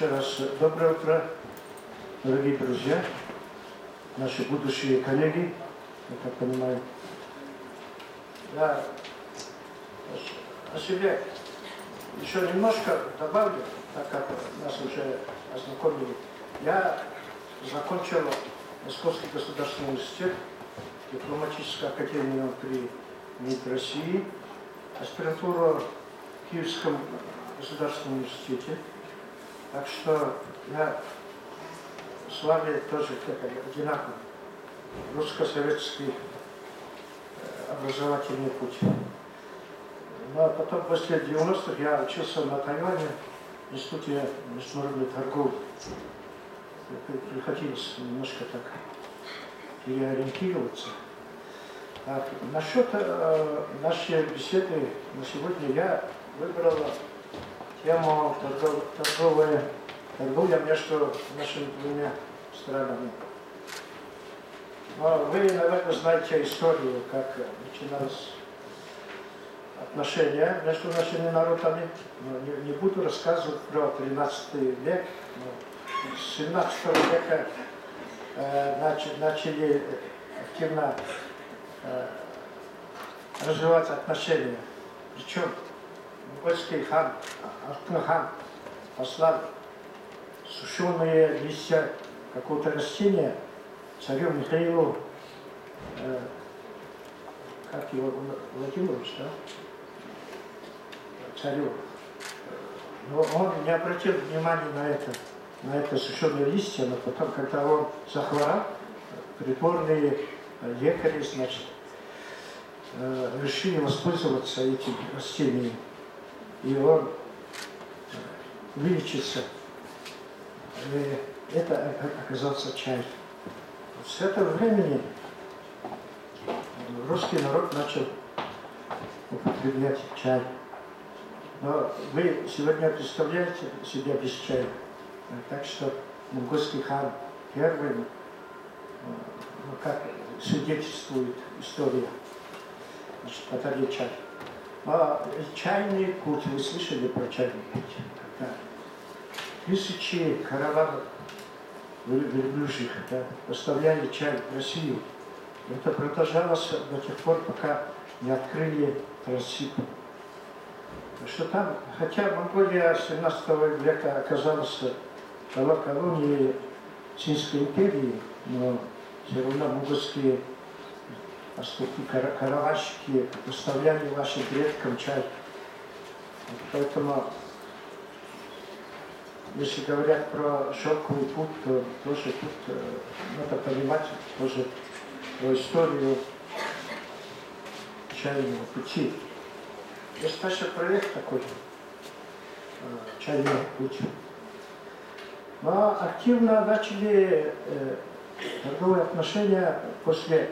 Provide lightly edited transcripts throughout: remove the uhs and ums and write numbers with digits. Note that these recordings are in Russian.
Еще раз доброе утро, дорогие друзья, наши будущие коллеги, я так понимаю. Я о себе еще немножко добавлю, так как нас уже ознакомили. Я закончил Московский государственный университет, дипломатическую академию при МИД России, аспирантуру в Киевском государственном университете. Так что я с вами тоже одинаковый русско-советский образовательный путь. Но потом, после 90-х, я учился на Тайване в Институте международной торговли. Приходилось немножко так переориентироваться. Так, насчет нашей беседы на сегодня я выбрал тему торговля между нашими двумя странами. Но вы, наверное, знаете историю, как начиналось отношения между нашими народами. Но не буду рассказывать про 13 век. Но с 17 века начали активно развиваться отношения. Причем монгольский хан Артын-хан послал сушеные листья какого-то растения царю Михаилу, как его, Владимирович, да? Царю. Но он не обратил внимания на это сушеные листья, но потом, когда он захворал, придворные лекари, значит, решили воспользоваться этим растением. И он вылечится. И это оказался чай. С этого времени русский народ начал употреблять чай. Но вы сегодня представляете себя без чая. Так что монгольский хан первый, как свидетельствует история, значит, подарил чай. А чайный путь, вы слышали про чайный путь? Когда тысячи караванов верблюжьих поставляли чай в Россию. Это продолжалось до тех пор, пока не открыли Транссиб. Что там, хотя Монголия с 17 века оказалась колонией Цинской империи, но все равно монгольские караванщики доставляли вашим предкам чай. Поэтому, если говорят про шелковый путь, то тоже тут надо понимать тоже про историю чайного пути. Есть наш проект такой, чайный путь. Но активно начали торговые отношения после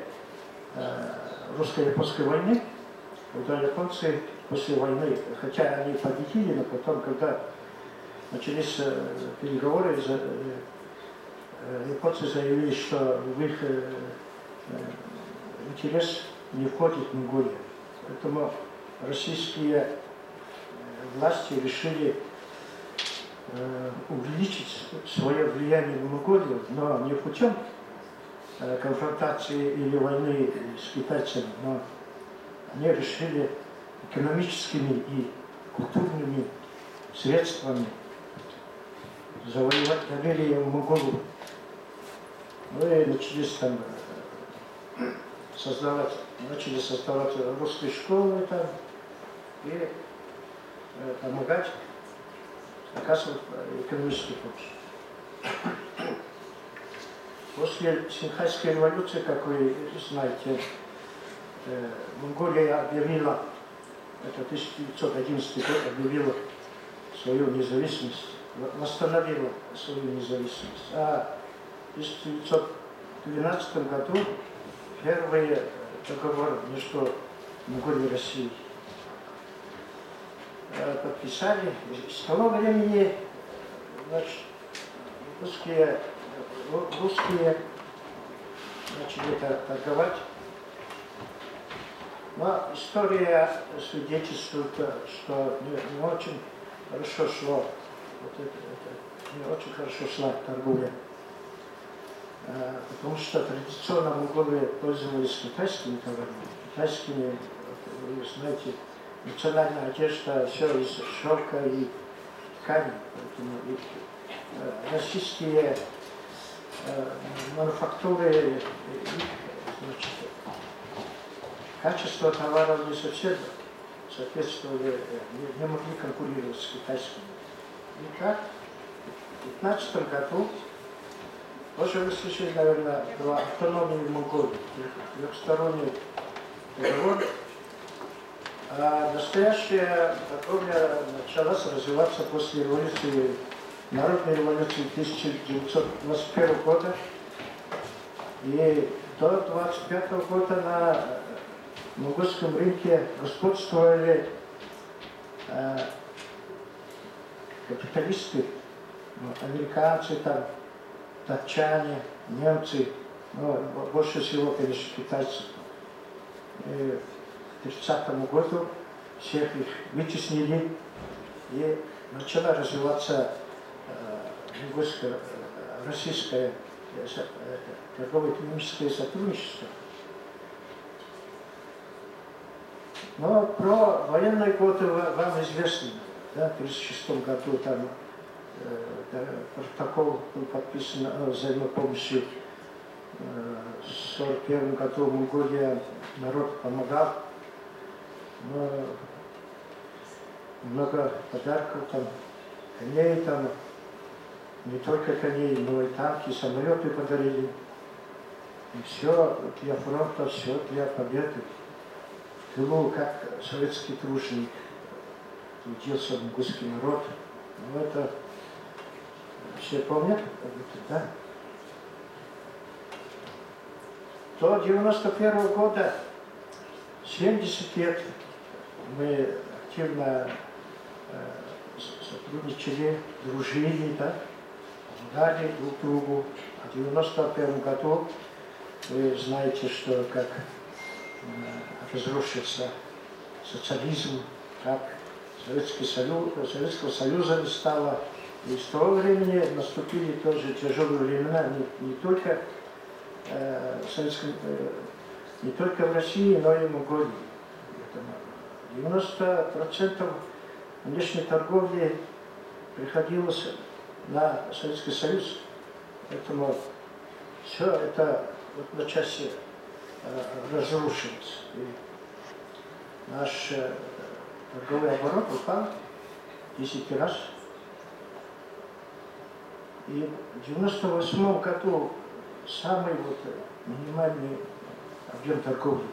русско-японской войны, когда японцы после войны, хотя они победили, но потом, когда начались переговоры, японцы заявили, что в их интерес не входит Монголия. Поэтому российские власти решили увеличить свое влияние в Монголию, но не путем конфронтации или войны с китайцами, но они решили экономическими и культурными средствами завоевать доверие в Монголию. Ну и начали создавать русские школы там и помогать, оказывать экономическую помощь. После Синьхайской революции, как вы знаете, Монголия объявила, это 1911 год, объявила свою независимость, восстановила свою независимость. А в 1912 году первый договор между Монголией и Россией подписали. С того времени, значит, русские начали торговать. Но история свидетельствует, что не очень хорошо шло вот не очень хорошо шла торговля. Потому что традиционно монголы пользовались китайскими товарами. Китайскими, вы знаете, национальная одежда, все из шелка и ткани. Поэтому российские мануфактуры, значит, качество товаров не совсем соответствовали, не могли конкурировать с китайскими. И так, в 2015 году, тоже вы слышали, наверное, про автономию Монголии, трехсторонний договор. А настоящая торговля началась развиваться после революции, народной революции 1921 года. И до 1925 года на монгольском рынке господствовали капиталисты, американцы, там, датчане, немцы, но больше всего, конечно, китайцы. И к 1930 году всех их вытеснили, и начало развиваться монгольское, российское торгово-экономическое сотрудничество. Но про военные годы вам известно. Да, в 1936 году там протокол был подписан о взаимопомощи. В 1941 году Монголия народ помогал. Но много подарков, там, коней, там, не только коней, но и танки, самолеты подарили. И все для фронта, все для победы. В тылу, как советский труженик, трудился монгольский народ. Но это все помнят, да? До 1991 года, 70 лет, мы активно сотрудничали, дружили, да? Помогали друг другу. А в 1991 году вы знаете, что как разрушился социализм, как Советского Союза не стало. И с того времени наступили тоже тяжелые времена, не только не только в России, но и в Монголии. 90% внешней торговли приходилось на Советский Союз. Поэтому все это в одночасье разрушилось. И наш торговый оборот упал 10 раз. И в 1998 году самый минимальный объем торговли.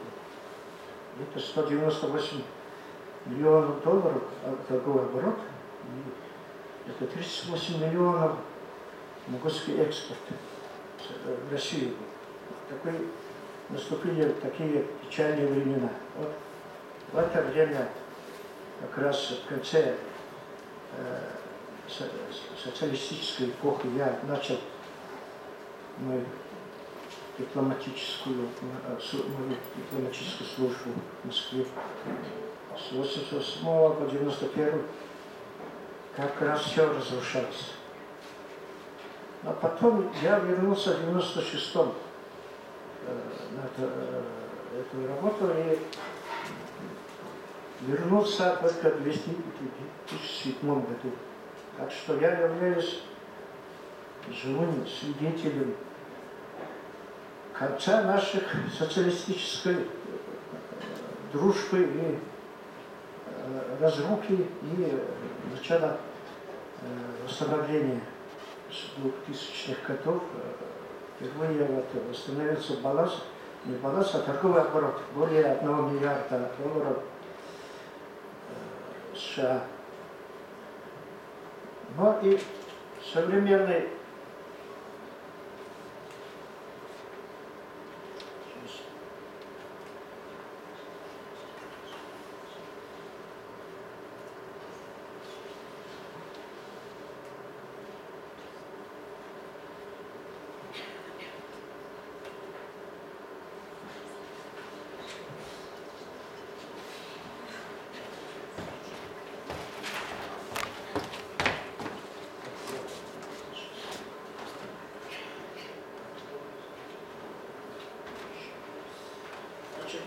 Это 198 миллионов долларов торговый оборот. И это 38 миллионов монгольский экспорт в Россию. Наступили такие печальные времена. Вот в это время, как раз в конце социалистической эпохи, я начал мою дипломатическую службу в Москве. С 1988 по 1991 как раз все разрушалось. А потом я вернулся в 1996 на эту работу и вернулся только в 2007 году. Так что я являюсь живым свидетелем конца наших социалистической дружбы и разрухи и начала восстановления с 2000-х годов. Впервые восстановился баланс, не баланс, а торговый оборот. Более 1 миллиарда долларов США. Но и современный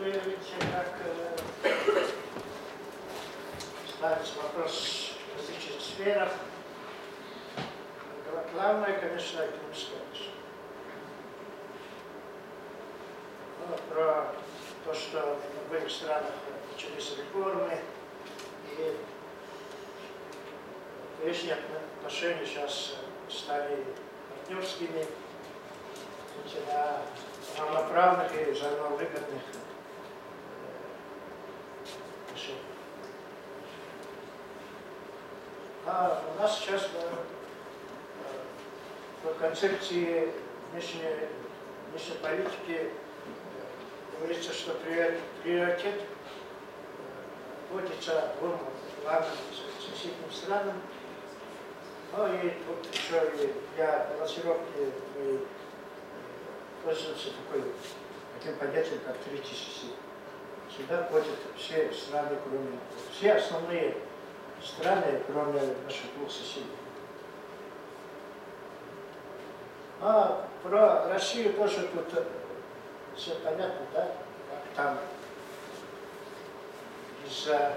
вы видите, как ставится вопрос в различных сферах. Главное, конечно, экономическая отношение. Ну, про то, что в обоих странах начались реформы, и внешние отношения сейчас стали партнерскими, на равноправных и взаимовыгодных отношениях. А у нас сейчас в концепции внешней политики говорится, что приоритет отводится двум главным соседним странам. Ну и тут еще и для балансировки пользуются таким понятием, как третий сосед. Сюда входят все страны, все основные страны, кроме наших двух соседей. А про Россию тоже тут все понятно, да? Как там из-за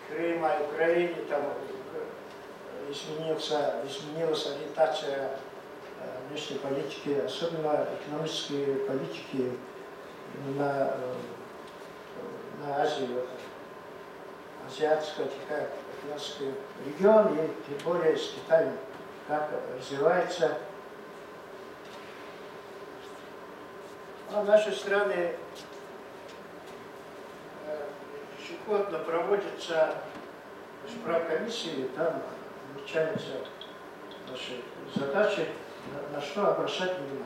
Крыма и Украины там изменилась ориентация внешней политики, особенно экономической политики на Азию, азиатско-тихоокеанский регион, и тем более с Китаем, как развивается. А наши страны ежегодно проводятся справкомиссии, там отмечаются наши задачи, на что обращать внимание.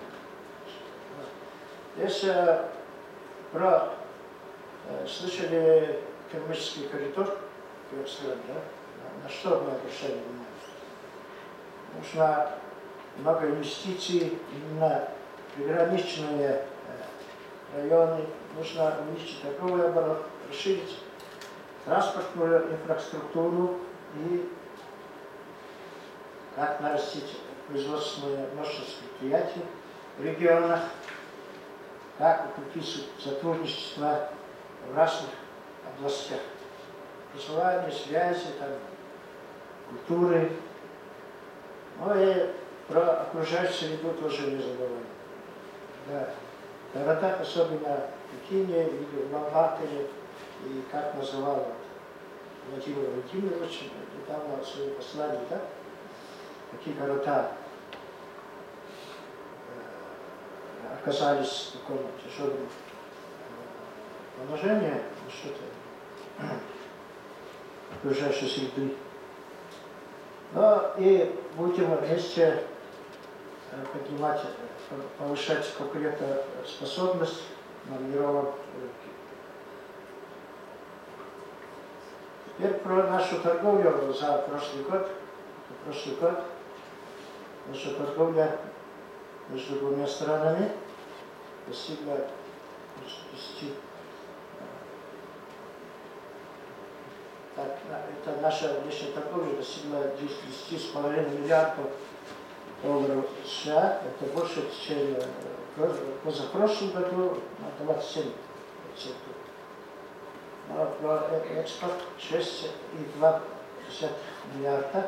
Если слышали экономический коридор, да? На что мы обращаем внимание? Нужно много инвестиций именно в приграничные районы, нужно увеличить торговый оборот, расширить транспортную инфраструктуру и как нарастить производственную мощность предприятий в регионах, как укрепить сотрудничество в разных областях. Образование, связи, там, культуры. Ну и про окружающую среду тоже не забываем. Да. В городах, особенно в Пекине или в Алматы, и как называл Владимир Владимирович недавно в своем послании, да? Какие города оказались в таком тяжелом положении, что-то окружающей среды. Но и будем вместе поднимать, повышать конкурентоспособность на мировом рынке. Теперь про нашу торговлю за прошлый год. Наша торговля между двумя странами достигла это наша внешняя торговля достигла 10,5 миллиардов долларов США. Это больше, чем позапрошлом году на 27%. А экспорт 6,2 миллиарда,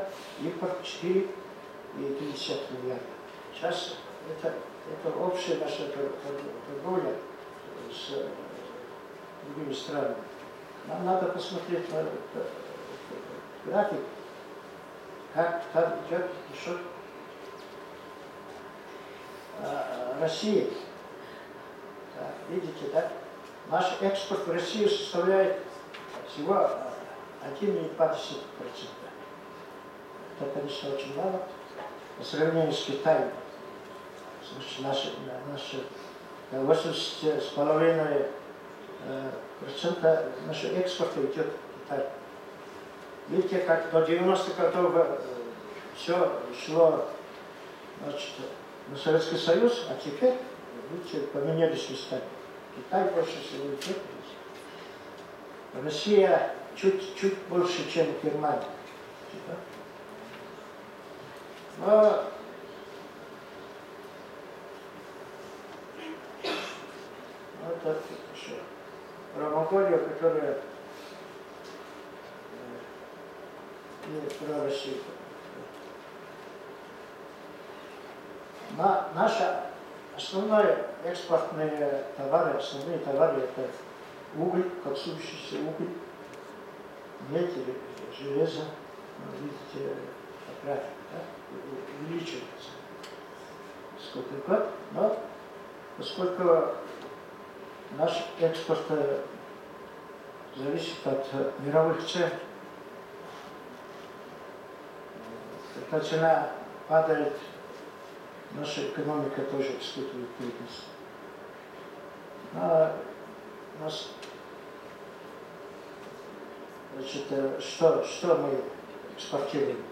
импорт 4,3 миллиарда. Сейчас это общая наша торговля с другими странами. Нам надо посмотреть на график, как там идет еще Россия. Так, видите, да? Наш экспорт в Россию составляет всего 1,2%. Это, конечно, очень мало. По сравнению с Китаем, наши 80,5% нашего экспорта идет в Китай. Видите, как до 90-х годов все шло, значит, на Советский Союз, а теперь, видите, поменялись местами. Китай больше всего идет. Россия чуть больше, чем Германия. Но это Монголию, которая не про Россию. Наша основные экспортные товары, основные товары это уголь, коксующийся уголь, медь или железо. Видите, график, да, увеличивается сколько год, но поскольку наш экспорт зависит от мировых цен, когда цена падает, наша экономика тоже испытывает трудности. А у нас, значит, что мы экспортируем?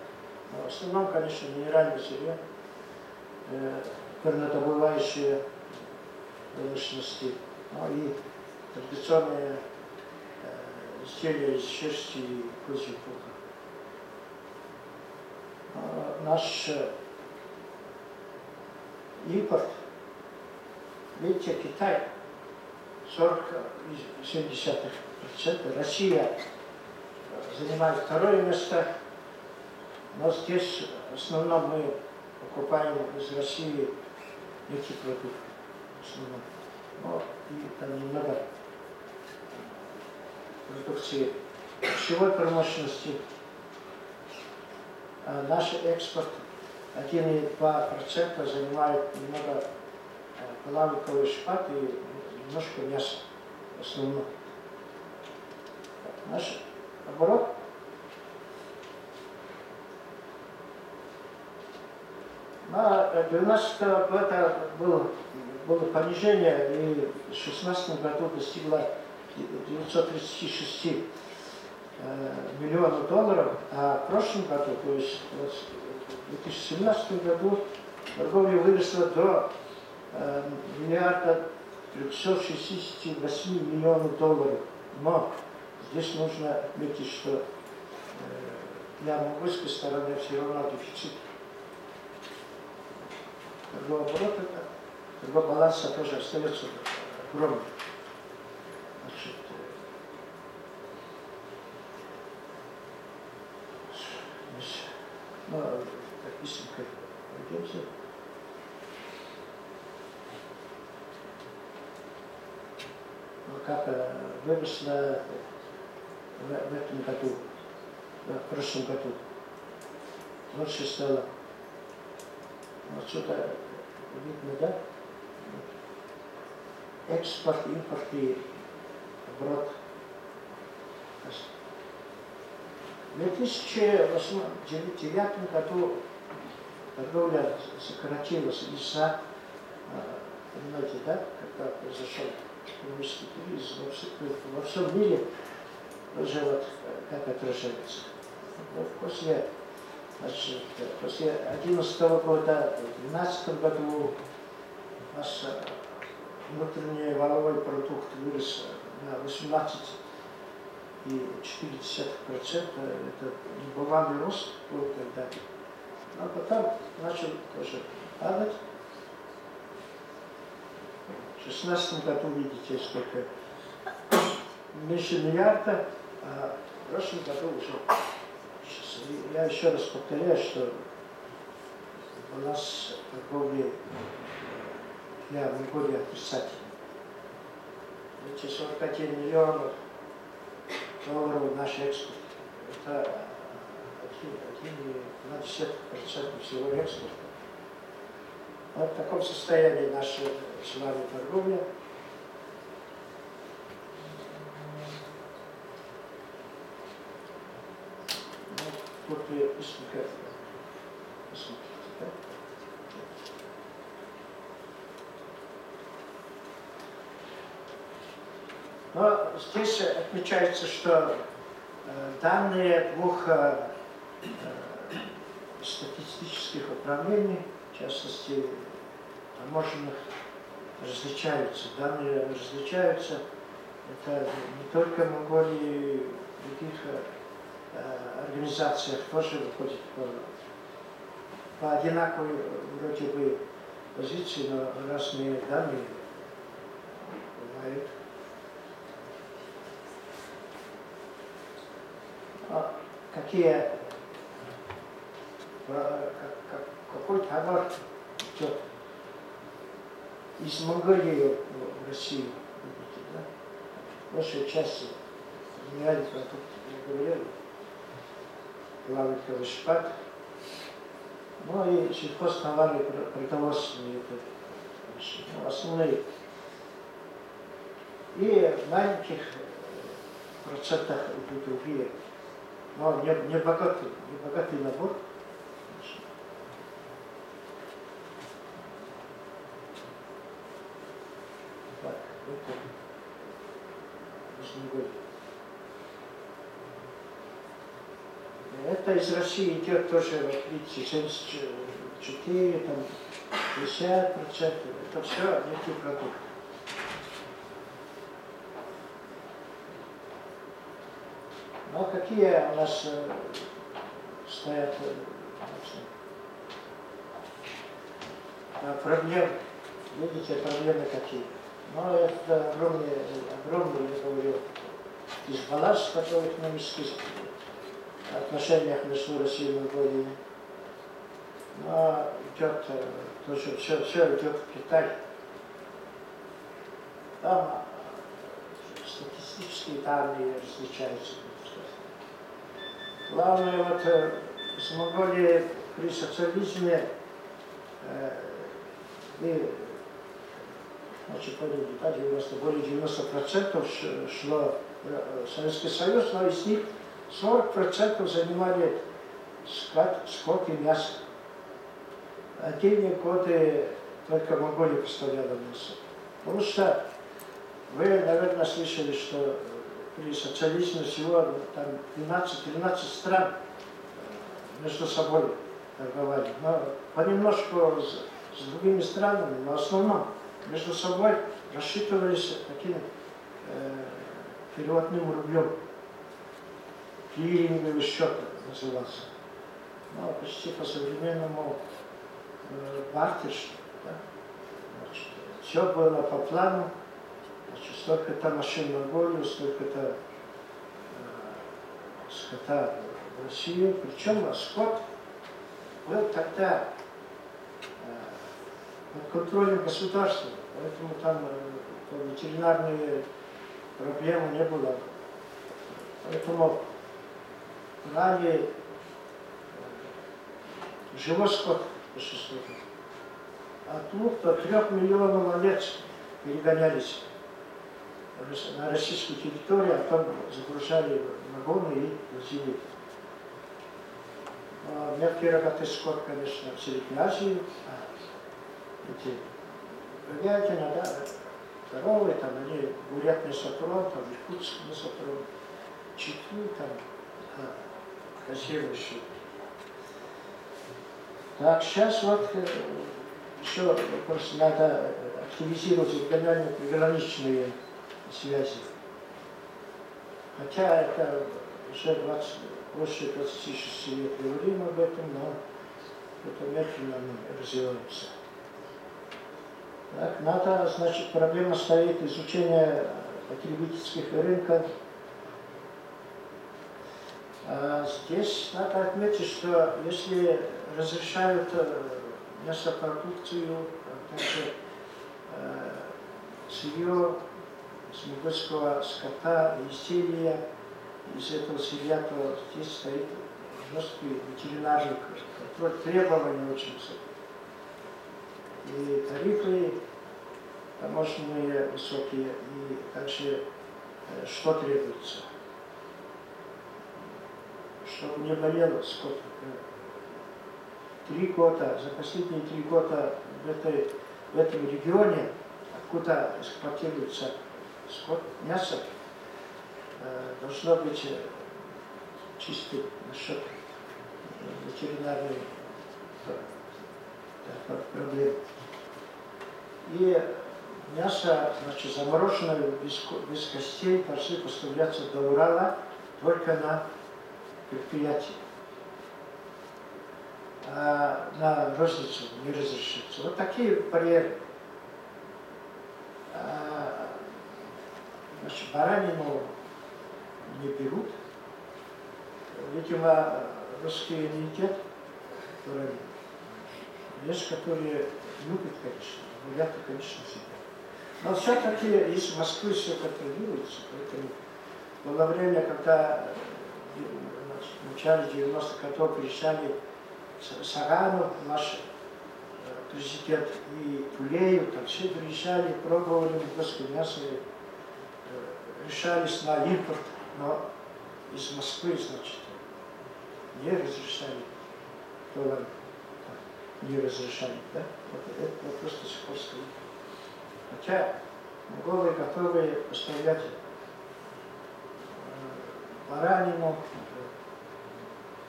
В основном, конечно, минеральное сырье, горнодобывающие промышленности, ну и традиционные изделия из шерсти и козьей пуха. Наш импорт, видите, Китай 40,7%, Россия занимает второе место, но здесь в основном мы покупаем из России нефтепродукты, в основном. Ну, и там немного продукции пищевой промышленности. А наш экспорт 1,2% занимает немного плавниковый шпат и немножко мяса в основном. Наш оборот на 2012 года было понижение, и в 2016 году достигло 936 миллионов долларов, а в прошлом году, то есть в 2017 году, торговля выросла до миллиарда 368 миллионов долларов. Но здесь нужно отметить, что для монгольской стороны все равно дефицит. Торговый оборот, торговый баланс тоже остается огромным. Значит, ну, так быстренько пройдемся. Ну, как выросло в этом году, в прошлом году. Лучше стало. Отсюда видно, да? Экспорт, импорт и оборот. В 2009 году торговля сократилась из-за, понимаете, да, когда произошел экономический кризис во всем мире, уже вот как отражается. Вот после 2011 года, в 2012 году наш внутренний валовой продукт вырос на 18,4%. Это небывалый рост был тогда. А потом начал тоже падать. В 2016 году, видите, сколько меньше миллиарда, а в прошлом году уже. Я еще раз повторяю, что баланс торговли для Монголии отрицательный. Эти 41 миллионов долларов наш экспорт. Это 1,2% всего экспорта. Вот в таком состоянии наша с вами торговля. Вот вы быстренько посмотрите, да? Но здесь отмечается, что данные двух статистических управлений, в частности таможенных, различаются. Данные различаются. Это не только в Монголии, в других организациях тоже выходит по одинаковой вроде бы позиции, но разные данные бывают. какие, какой товар идет из Монголии в Россию, видите, да? Большая часть генеральный продукт, я говорил, главный шпат, ну и сельхозтовары продовольственные, это ну, основные. И в маленьких процентах идут другие, но не богатый набор. Так, это из России идет тоже, вот видите, 74, там, 50%. Это все нефтепродукты. Но какие у нас стоят проблемы? Видите, проблемы какие? Но это огромный, я говорю, дисбаланс, который в экономических отношениях между Россией и Монголией. Но идет тоже, все идет в Китай. Там статистические данные различаются. Главное, вот с Монголией при социализме значит, более 90% шло в Советский Союз, но из них 40% занимали скот и мясо. Отдельные годы только Монголия поставляла мясо. Потому что вы, наверное, слышали, что при социализме всего там 12-13 стран между собой торговали. Но понемножку с другими странами, но в основном между собой рассчитывались таким переводным рублем. Клиринговый счет назывался. Ну, почти по-современному бартер, да? Значит, все было по плану. Значит, столько-то машин в Монголию, столько-то скота в Россию. Причем скот был тогда под контролем государства, поэтому там ветеринарные проблемы не было. Поэтому брали живой скот, от 2 до 3 миллионов овец перегонялись на российскую территорию, а там загружали вагоны и возили. Мелкий рогатый скот, конечно, в Средней Азии, эти говядина, да, коровы, там они бурят мясотрон, там Иркутск мясотрон, Читу, там, кассирующие. Так, сейчас вот еще просто надо активизировать региональные приграничные связи. Хотя это уже больше 26 лет говорим об этом, но это медленно развивается. Так, надо, значит, проблема стоит изучение потребительских рынков. Здесь надо отметить, что если разрешают мясопродукцию, а также сырье с монгольского скота и изделия из этого сырья, то здесь стоит жесткий ветеринарный контроль, требования очень высокие. И тарифы таможенные высокие, и также что требуется? Чтобы не болел скот. 3 года, за последние 3 года в этом регионе, откуда эксплуатируется скот, мясо, должно быть чистым насчет ветеринарной проблемы. И мясо, значит, замороженное без костей, должны поставляться до Урала только на предприятие. А на розницу не разрешится. Вот такие барьеры. Значит, баранину не берут. видимо, русские не едят дурали. Есть, которые любят, конечно, гулят, конечно, всегда. Но все-таки из Москвы все контролируется, поэтому было время, когда в начале 90-х годов приезжали Саранов, наш президент, и Тулеев, там все приезжали, пробовали московское мясо, решались на импорт, но из Москвы, значит, не разрешали доллар, не разрешали, да? Вот это вопрос до сих пор стоит. Хотя монголы готовы поставлять баранину.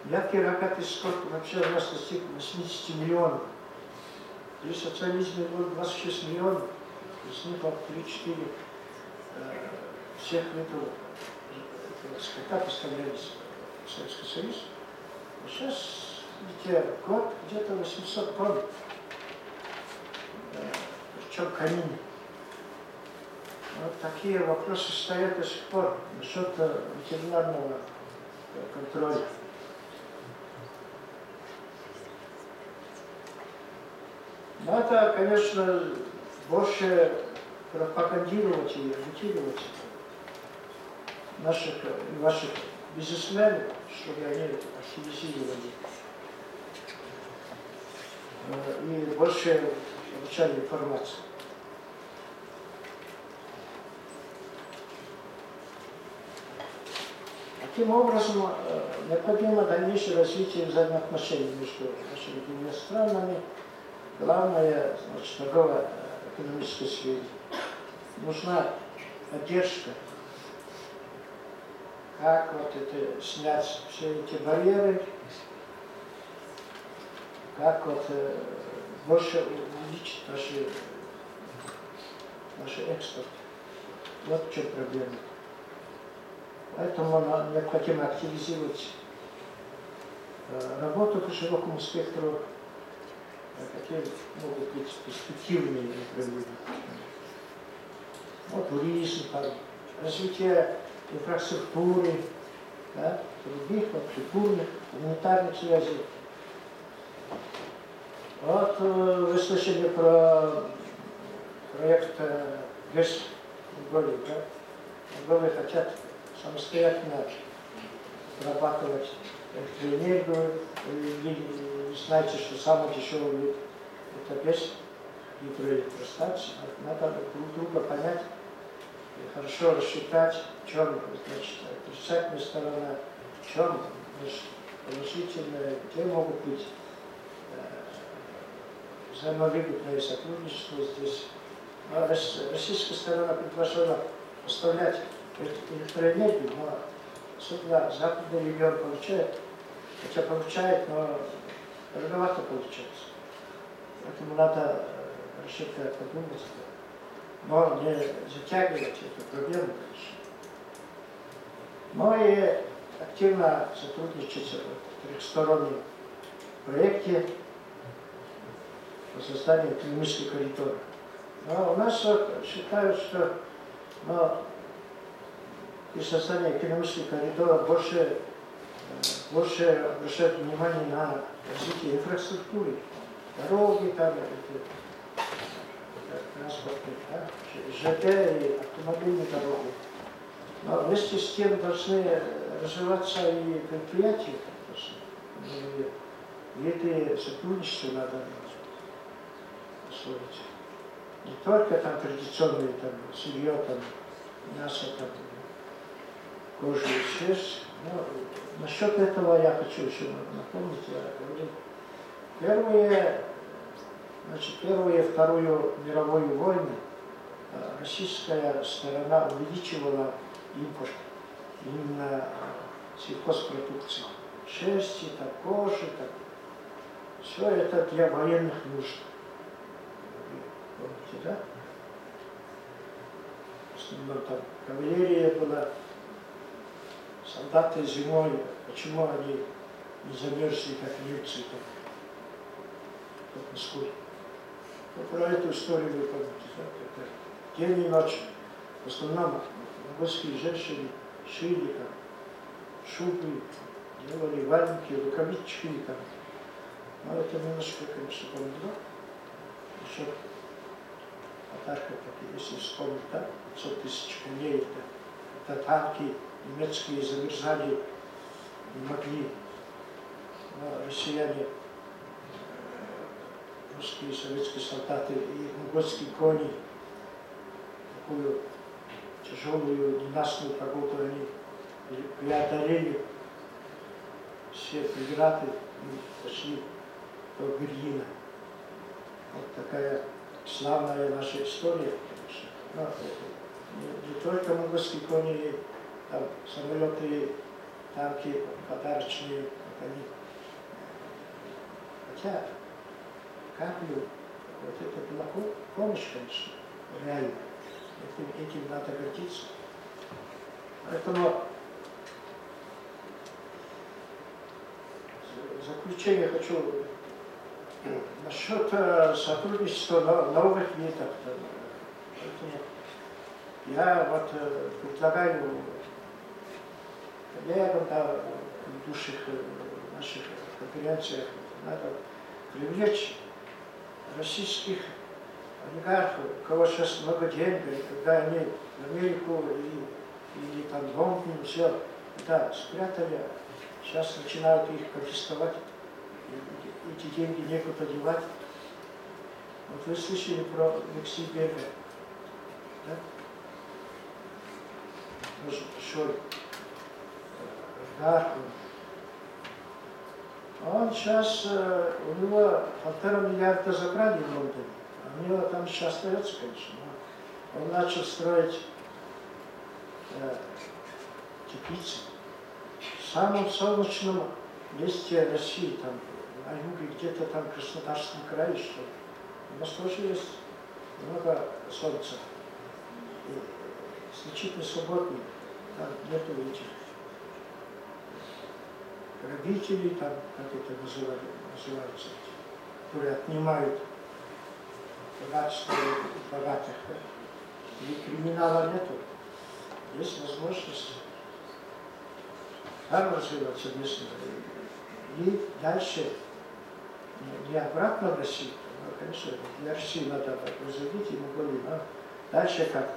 Мягкий рогатый скот вообще у нас достиг 80 миллионов. При социализме было 26 миллионов, из них 3-4 всех видов скота поставлялись в Советский Союз. А сейчас, видите, год где-то 800 тонн, причем конины. Вот такие вопросы стоят до сих пор насчет ветеринарного контроля. Надо, конечно, больше пропагандировать и агитировать наших и ваших бизнесменов, чтобы они активизировали и больше получали информацию. Таким образом, необходимо дальнейшее развитие взаимоотношений между нашими двумя странами. Главное, значит, торгово-экономической сфере. Нужна поддержка, как вот это снять все эти барьеры, как вот больше увеличить наш экспорт. Вот в чем проблема. Поэтому необходимо активизировать работу по широкому спектру, какие могут быть перспективные направления. Вот туризм, развитие инфраструктуры, да, других культурных, гуманитарных связей. Вот вы слышали про проект ГЭС Монголии, да? Монголы хотят самостоятельно вырабатывать электроэнергию. Вы знаете, что самый дешевый вид это без гидроэлектростанции. Надо друг друга понять и хорошо рассчитать, в чем, значит, отрицательная сторона, в чем положительная, где могут быть взаимовыгодное сотрудничество здесь. Но российская сторона предложила поставлять электроэнергию, но особенно западный регион получает, хотя получает, но дороговато получается. Поэтому надо хорошенько подумать, но не затягивать эту проблему дальше. Но и активно сотрудничать в трехстороннем проекте по созданию экономического коридора. Но у нас считают, что при создании экономического коридора больше обращают внимание на развитие инфраструктуры, дороги, там, транспортные, да, ЖД и автомобильные дороги. Но вместе с тем должны развиваться и предприятия, и это сотрудничество надо строить. Не только там традиционные там, сырье, там, мясо, там, кожа и шерсть. Но насчет этого я хочу еще напомнить, я говорил, Первую и Вторую мировую войны российская сторона увеличивала импорт именно сельхозпродукции. Шерсти, там, кожи, там. Все это для военных нужд. Помните, да? В основном там кавалерия была, солдаты зимой, почему они не замерзли, как немцы, как в Москве. Про эту историю вы помните, да? День и ночь. В основном монгольские женщины шили там, шубы, делали валенки, рукавички там. Но это немножко, конечно, помогло. Еще подарки такие, если вспомнить, да, 500 тысяч коней, это танки немецкие замерзали, не могли. Но россияне, русские, советские солдаты и монгольские кони, такую тяжелую ненастную погоду они преодолели все преграды и пошли до Берлина. Вот такая славная наша история, конечно. Но не только монгольские кони, там самолеты, танки подарочные, как они. Хотя каплю, вот это была помощь, конечно, реально. Этим надо гордиться. Поэтому в заключение хочу насчет сотрудничества на новых видах. Поэтому я вот предлагаю коллегам на предыдущих наших конференциях надо привлечь российских олигархов, у кого сейчас много денег, и когда они в Америку или там в Лондон, все, да, спрятали, сейчас начинают их конфисковать, и эти деньги некуда девать. Вот вы слышали про Алексея Берга, да? Тоже большой олигарх. Он сейчас, у него 1,5 миллиарда забрали в Лондоне. У него там еще остается, конечно. Он начал строить теплицы в самом солнечном месте России, там, на юге, где-то там в Краснодарском крае, что у нас тоже есть много солнца. И значительно свободнее, там нету этих грабителей, там, как это называется, которые отнимают богатство богатых. И криминала нету. Есть возможность там развиваться местно. И дальше не обратно в Россию, но, конечно, для России надо развить и Монголию, но дальше как?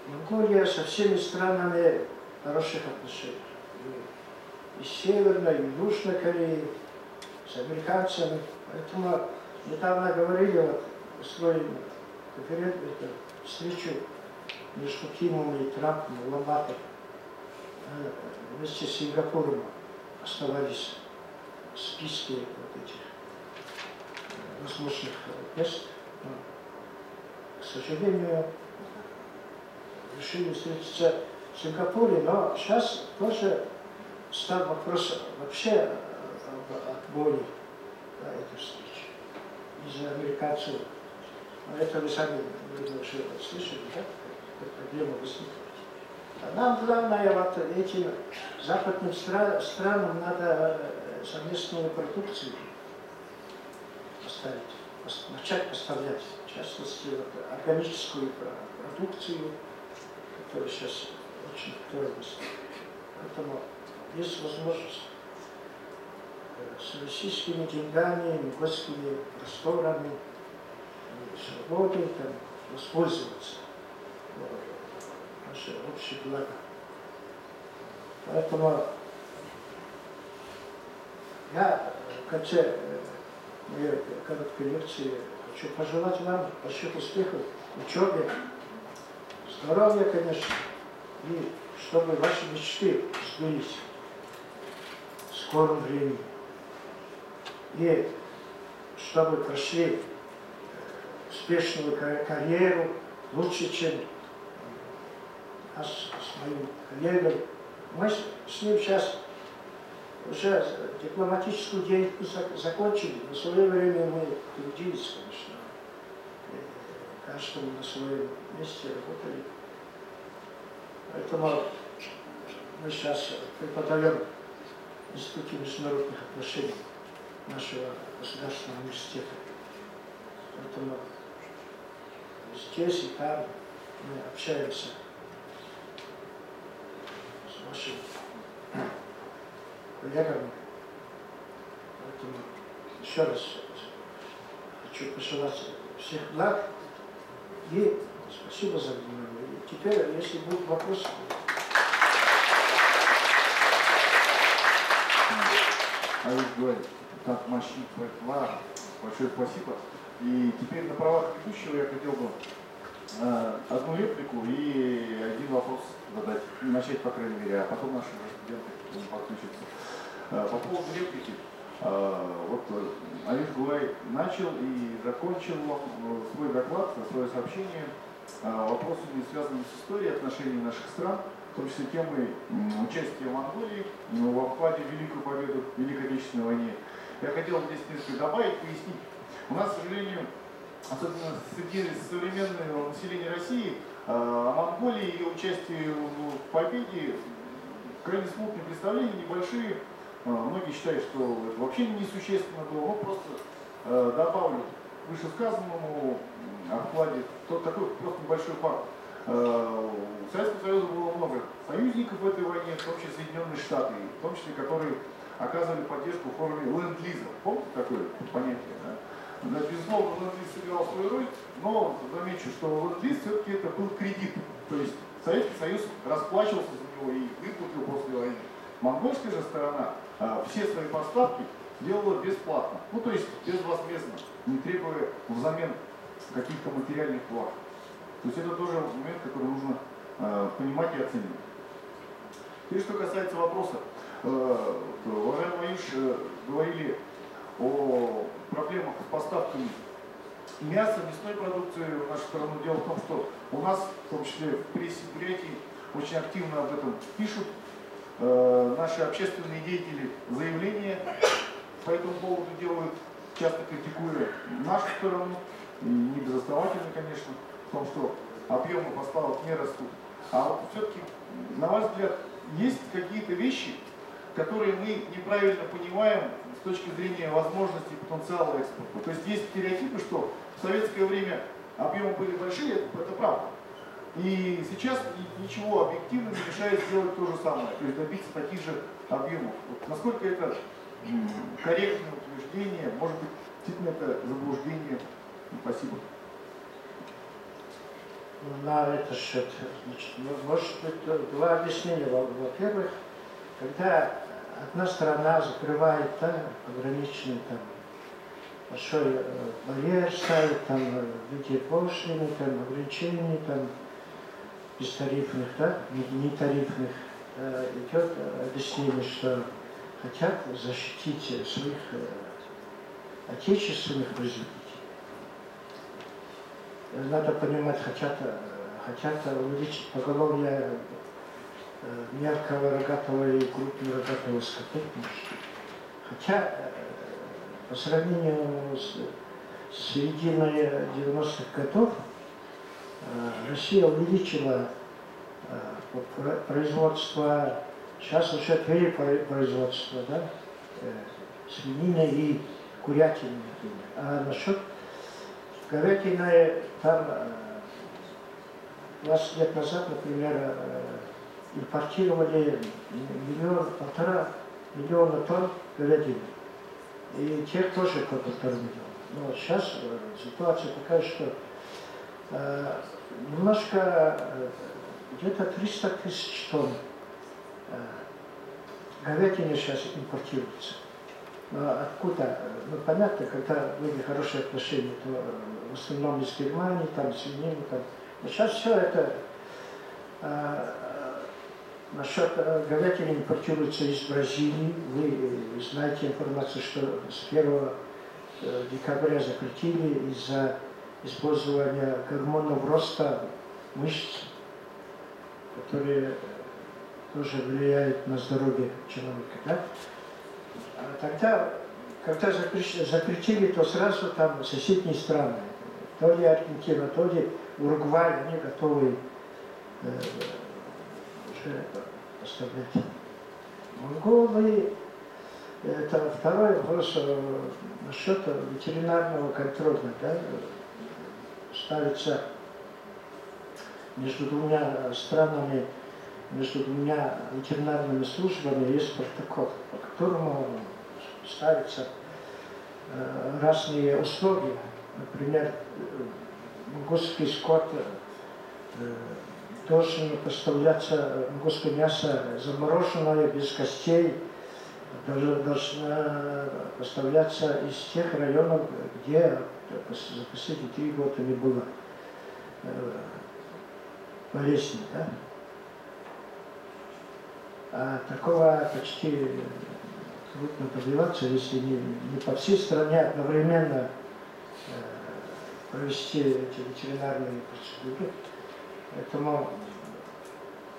Монголия со всеми странами в хороших отношениях. И с Северной, и Южной Кореей, с американцами. Поэтому недавно говорили, вот, устроим встречу между Кимом и Трампом в Ламбате. Вместе с Сингапуром оставались в списке вот этих возможных мест. Но, к сожалению, решили встретиться в Сингапуре, но сейчас тоже стал вопрос вообще отборе этой встречи из-за американцев. Но это вы сами уже слышали, да? Какая проблема возникла. А нам главное, вот этим западным странам надо совместную продукцию поставить, начать поставлять, в частности, вот, органическую продукцию, которая сейчас очень актуальность. Поэтому есть возможность с российскими деньгами, монгольскими просторами, свободой там воспользоваться. Наше общее благо. Поэтому я в конце моей короткой лекции хочу пожелать вам больших успехов в учебе, здоровья, конечно, и чтобы ваши мечты сбылись в скором времени. И чтобы прошли успешную карьеру, лучше, чем с моим коллегой. Мы с ним сейчас уже дипломатическую деятельность закончили. На свое время мы трудились, конечно. Каждому на своем месте работали. Поэтому мы сейчас преподаем в Институте международных отношений нашего государственного университета. Поэтому здесь и там мы общаемся с вашим коллегами. Поэтому еще раз хочу пожелать всех благ и спасибо за внимание. И теперь, если будут вопросы... Алис говорит, так, мощник, большое спасибо. И теперь на правах ведущего я хотел бы одну реплику и один вопрос задать, начать, по крайней мере, а потом наши студенты подключатся. По поводу реплики, вот Алис Гулай начал и закончил свой доклад, свое сообщение вопросами, связанными с историей отношений наших стран, в том числе темой участия Монголии в обхвате Великую Победу в Великой Отечественной войне. Я хотел здесь несколько добавить, пояснить. У нас, к сожалению, особенно среди современного населения России, о Монголии и ее участии в победе крайне смутные представления, небольшие. Многие считают, что это вообще несущественно было, но просто добавлю к вышесказанному о вкладе такой просто небольшой факт. У Советского Союза было много союзников в этой войне, в том числе Соединенные Штаты, в том числе которые оказывали поддержку в форме ленд-лиза. Помните такое понятие? Да? Безусловно, ленд-лиз сыграл свою роль, но замечу, что ленд-лиз все-таки это был кредит. То есть Советский Союз расплачивался за него и выплатил после войны. Монгольская же сторона все свои поставки делала бесплатно, ну то есть безвозмездно, не требуя взамен каких-то материальных благ. То есть это тоже момент, который нужно понимать и оценивать. Теперь, что касается вопроса, уважаемый Аюш, говорили о проблемах с поставками мяса, мясной продукции в нашу страну. Дело в том, что у нас, в том числе в прессе Бурятии, очень активно об этом пишут. Наши общественные деятели заявления по этому поводу делают, часто критикуя нашу сторону, и не безосновательно, конечно, в том, что объемы поставок не растут. А вот все-таки, на ваш взгляд, есть какие-то вещи, которые мы неправильно понимаем с точки зрения возможностей и потенциала экспорта. То есть есть стереотипы, что в советское время объемы были большие, это правда. И сейчас ничего объективно не мешает сделать то же самое, то есть добиться таких же объемов. Вот насколько это корректное утверждение, может быть, действительно это заблуждение? Спасибо. На этот счет, значит, может быть, два объяснения. Во-первых, когда одна страна закрывает пограничный большой барьер, ставит в виде пошлины, ограничений, бестарифных, нетарифных, идет объяснение, что хотят защитить своих отечественных производителей. Надо понимать, хотят увеличить поголовье мелкого рогатого и крупного рогатого скота. Хотя по сравнению с серединой 90-х годов Россия увеличила производство, сейчас уже три производства, свинины и курятины. А насчет говядины, там 20 лет назад, например, импортировали 1,5 миллиона тонн говядины. И тех тоже по 1,5 миллиона. Но сейчас ситуация такая, что немножко, где-то 300 тысяч тонн говядины сейчас импортируется. Но откуда? Ну, понятно, когда были хорошие отношения, то в основном из Германии, свинины, Но сейчас все это, насчет говядины импортируется из Бразилии. Вы знаете информацию, что с 1 декабря запретили из-за использования гормонов роста мышц, которые тоже влияют на здоровье человека. Да? А тогда, когда запретили, то сразу соседние страны, то ли Аргентина, то ли Уругвай, они готовы уже поставлять. Монголы, это второй вопрос насчет ветеринарного контроля. Ставится между двумя странами между двумя ветеринарными службами есть протокол, по которому ставятся разные условия. Например, мангустский скот должен поставляться, мангустское мясо замороженное, без костей, должно поставляться из тех районов, где за последние 3 года не было болезни. Да? А такого почти трудно добиваться, если не по всей стране одновременно провести эти ветеринарные процедуры. Поэтому,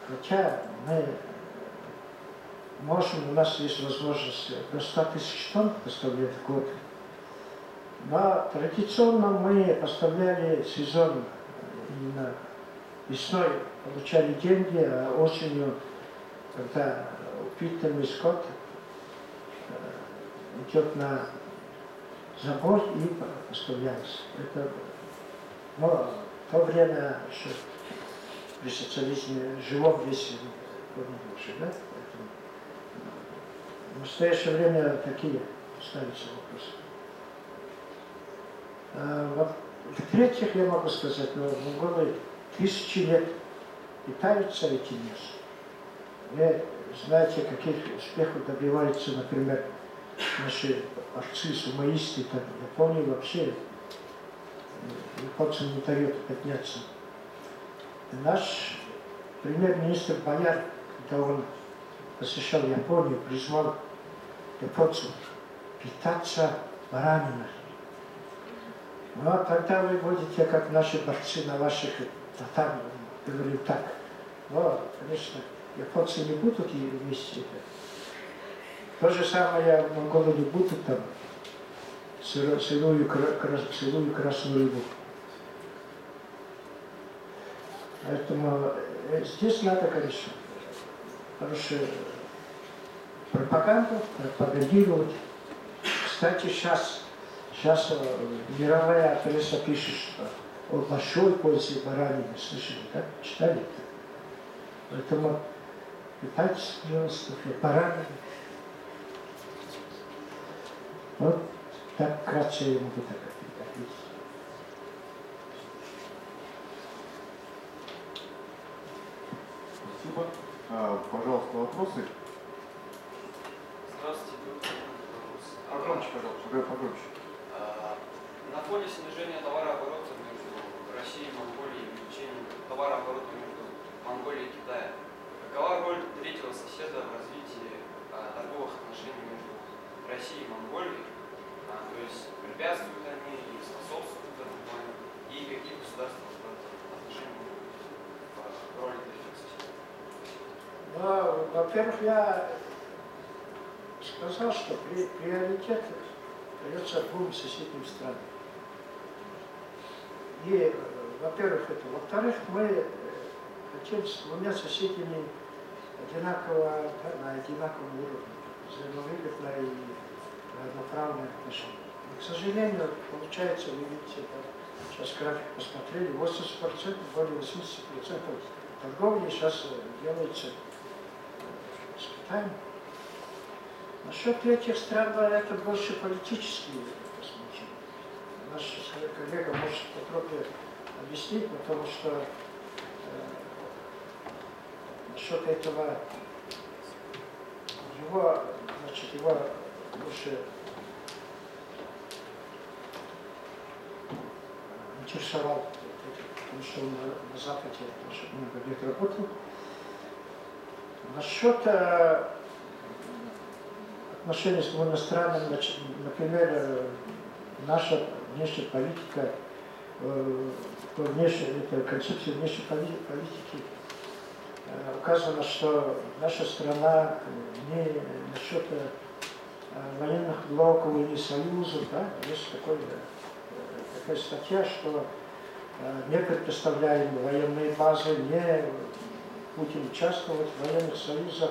хотя мы можем, у нас есть возможность до 100 тысяч тонн поставлять в год, но традиционно мы поставляли сезон именно весной, получали деньги, а осенью, когда упитанный скот идет на забор и поставляется. Это в то время еще при социализме живом весе уже, да? Поэтому в настоящее время такие ставятся вопросы. В-третьих, я могу сказать, монголы 1000 лет питаются этим мясом. Вы знаете, каких успехов добиваются, например, наши борцы, сумоисты, там, в Японии вообще японцам не дает подняться. И наш премьер-министр Бояр, когда он посещал Японию, призвал японцев питаться бараниной. Ну а когда вы будете, как наши борцы на ваших татам, говорю так, конечно, японцы не будут есть это. То же самое монголы не будут там сырую красную рыбу. Поэтому здесь надо, конечно, хорошую пропаганду, пропагандировать. Кстати, сейчас мировая пресса пишет, что о большой пользе баранины. Слышали, да? Читали это? Поэтому питайтесь, пожалуйста, бараниной. Вот так кратко я могу так ответить. Спасибо. Пожалуйста, вопросы? Здравствуйте, вопрос. Погромче, пожалуйста, погромче. На фоне снижения товарооборота между Россией и Монголией и увеличением товарооборота между Монголией и Китаем, какова роль третьего соседа в развитии торговых отношений между Россией и Монголией? То есть препятствуют они или способствуют этому плане? И какие государства в этом отношении в роли третьего соседа? Во-первых, я сказал, что приоритет дается 2 соседним странам. И, во-первых, это. Во-вторых, мы хотим с 2 соседями одинаково, на одинаковом уровне, взаимовыгодно и равноправные отношения. Но, к сожалению, получается, вы видите, сейчас график посмотрели, 80%, более 80% торговли сейчас делается с Китаем. Насчет третьих стран, это больше политические значения. Наш коллега может попробовать объяснить, потому что насчет этого его больше интересовал, потому что он на Западе тоже много лет работал. Насчет отношений с 2 странами, например, наша внешняя политика, это концепция внешней политики указано, что наша страна не насчет военных блоков или союзов, да, есть такая статья, что не предоставляем военные базы, не будем участвовать в военных союзах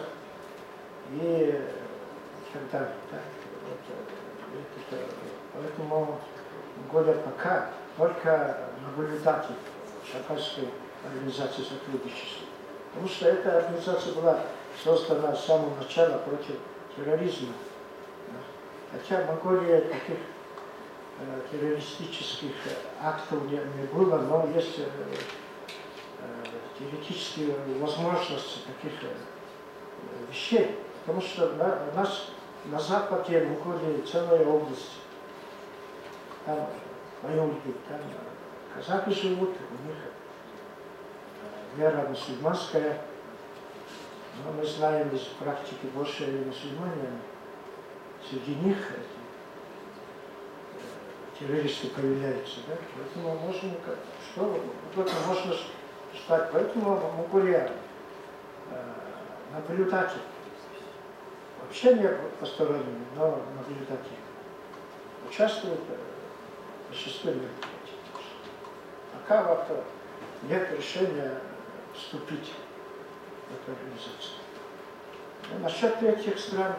и так далее. Да. Поэтому Монголия пока только наблюдатель Шанхайской организации сотрудничества. Потому что эта организация была создана с самого начала против терроризма. Хотя в Монголии таких террористических актов не было, но есть теоретические возможности таких вещей. Потому что у нас на западе Монголии целая область. Там воюнки, там казахи живут, у них вера мусульманская. Но мы знаем из практики больше мусульмане, среди них террористы появляются. Да? Поэтому можно, можно считать, поэтому Монголия наблюдатель. Вообще не посторонними, но наблюдатель. Участвует в большинстве мероприятий. Пока вот нет решения вступить в эту организацию. Но насчет этих стран,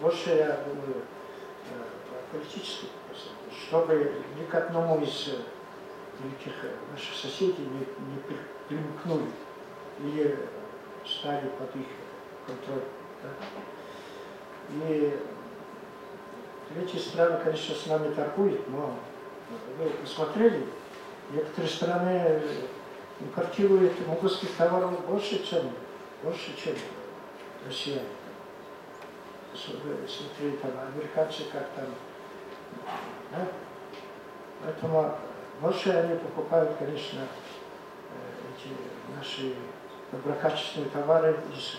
больше я думаю, политически, чтобы ни к одному из великих наших соседей не примкнули или стали под их контроль. Да? И третьи страны, конечно, с нами торгуют, но вы посмотрели, некоторые страны импортируют монгольских товаров больше, чем россияне. Вы смотрели, там, американцы как там. Да? Поэтому больше они покупают, конечно, эти наши доброкачественные товары из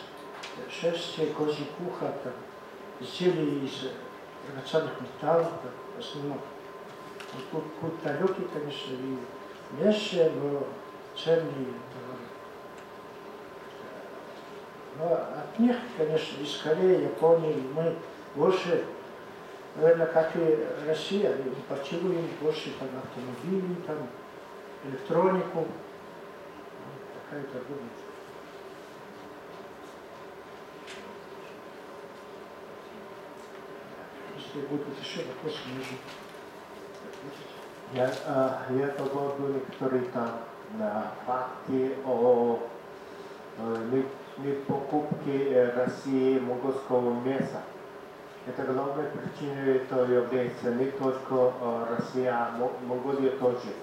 шерсти, козьего пуха, там, изделия из драгоценных металлов, там, в основном. Путь далекий, конечно, и меньше, но ценные товары. Но от них, конечно, из Кореи, Японии мы больше, наверное, как и Россия, импортируем больше там, автомобилей, там, электронику. Вот такая торговля. Если будут еще вопросы, можно ответить. Я доводу некоторые там факты о непокупке России монгольского мяса. Это главной причиной это является не только Россия, а Монголия тоже.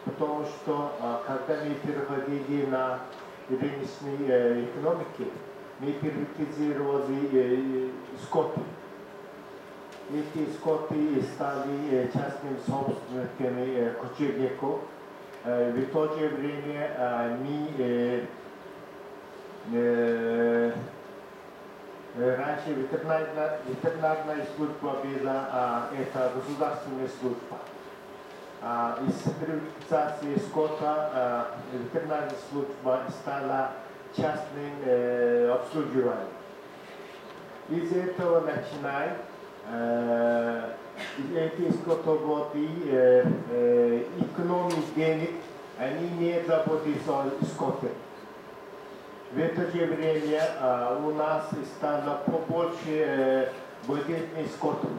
Потому что когда мы переходили на рыночные экономики, мы приватизировали скоты. Эти скоты стали частными собственниками кочевников. В то же время мы раньше ветеринарная служба была это государственная служба. Из приватизации скота ветеринарная служба стала частным обслуживанием. Из этого начиная эти скотоводы экономии денег, они не заботятся о скоте. В это же время у нас стало побольше болезней скотов.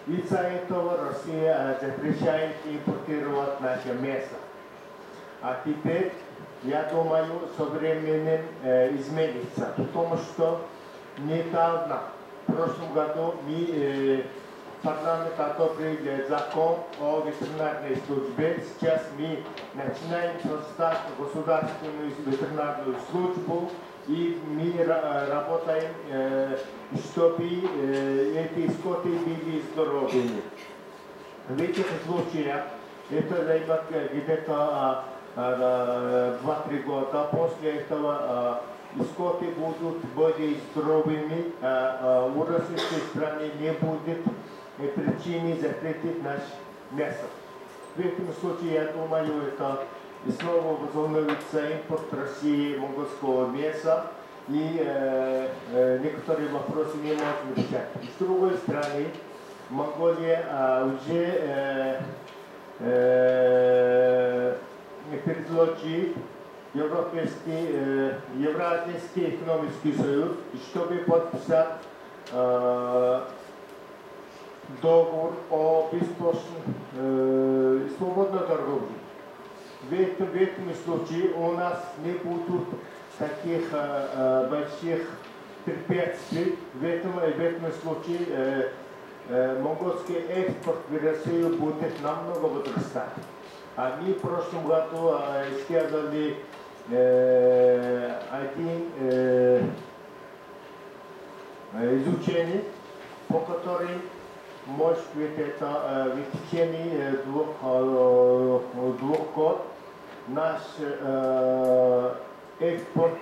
Из-за этого Россия запрещает импортировать наше мясо. А теперь, я думаю, со временем изменится, потому что недавно, в прошлом году, парламент одобрил закон о ветеринарной службе. Сейчас мы начинаем создать государственную ветеринарную службу, и мы работаем, чтобы эти скоты были здоровыми. В этих случаях это займет где-то 2-3 года. После этого скоты будут более здоровыми, в российской стране не будет причины запретить наше мясо. В этом случае, я думаю, это снова возобновится импорт России монгольского мяса, и некоторые вопросы не можем решать. С другой стороны, Монголия уже предложит Евразийский экономический союз, чтобы подписать договор о свободной торговле. в этом случае у нас не будут таких больших препятствий. В этом случае монгольский экспорт в Россию будет намного возрастать. Они в прошлом году сделали один изучение, по которому, может быть, это в течение двух год наш экспорт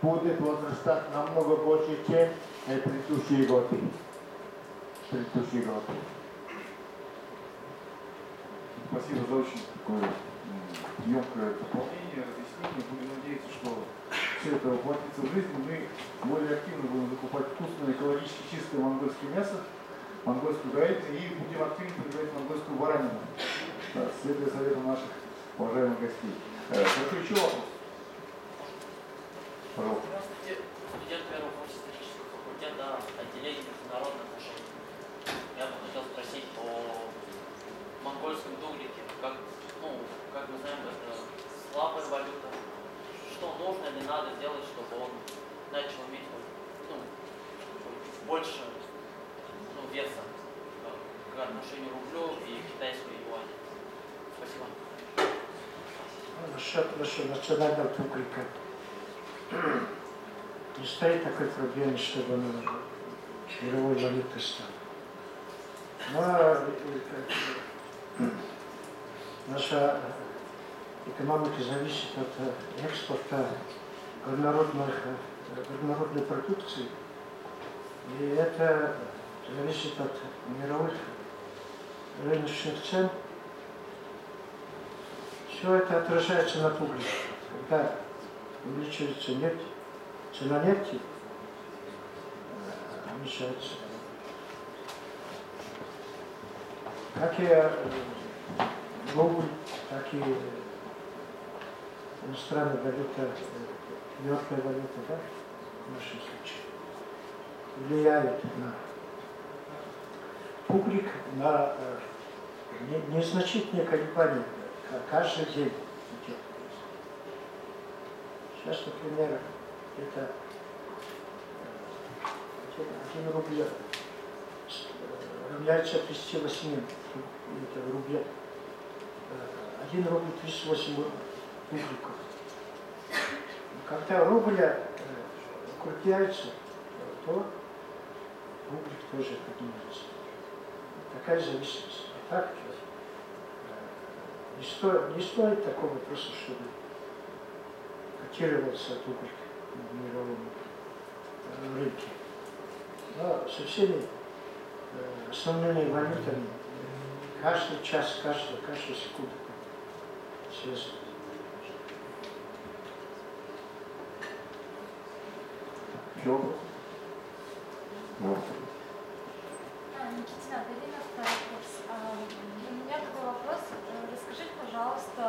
будет возрастать намного больше, чем предыдущие годы. Спасибо за очень такое емкое дополнение, разъяснение. Будем надеяться, что все это воплотится в жизнь. Мы более активно будем закупать вкусное, экологически чистое монгольское мясо, монгольскую говядину и будем активно продавать монгольскую баранину, следуя советам наших уважаемых гостей. Прошу, еще вопрос? Пожалуйста. Здравствуйте, студент первого курса исторического факультета отделения международных отношений. Я бы хотел спросить о монгольском дуглике. Как мы знаем, это слабая валюта. Что нужно или надо сделать, чтобы он начал иметь больше веса к отношению рублю и китайскому юаню? Спасибо. Насчет национального тугрика. Не стоит такой проблемы, чтобы он мировой валютой стал. Но наша экономика зависит от экспорта горнорудной продукции. И это зависит от мировых рыночных цен. Все это отражается на публике. Когда увеличивается нефть, цена нефти уменьшается. Как и рубль, так и иностранная валюта, мертвая валюта, да, в нашем случае, влияет на публик, на незначительные колебания каждый день идет. Сейчас, например, это 1 рубль равняется 38 рублей. 1 рубль 38 рубликов. Когда рубль укрепляется, то рубль тоже поднимается. Такая зависимость. А так не стоит такого просто, чтобы котировался рубль в мировом рынке. Но со всеми основными валютами каждый час, каждая секунда связано. Еще вопрос? Никитина Галина, второй курс. У меня такой вопрос. Расскажите, пожалуйста,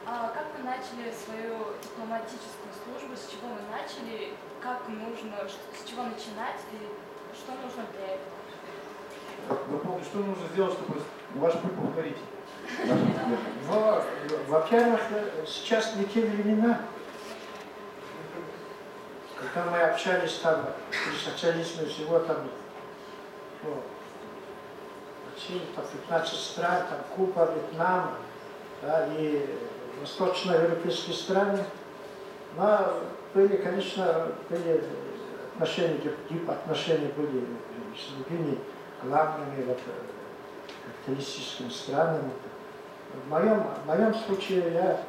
как вы начали свою дипломатическую службу, с чего вы начали, как нужно, с чего начинать и что нужно для этого? Напомню, что нужно сделать, чтобы ваш путь повторить? Но, во-первых, сейчас не те времена, когда мы общались там при социализме всего там, там 15 стран, там Куба, Вьетнам, да, и восточноевропейские страны. Но были, конечно, отношения были с другими главными капиталистическими странами. В моем случае я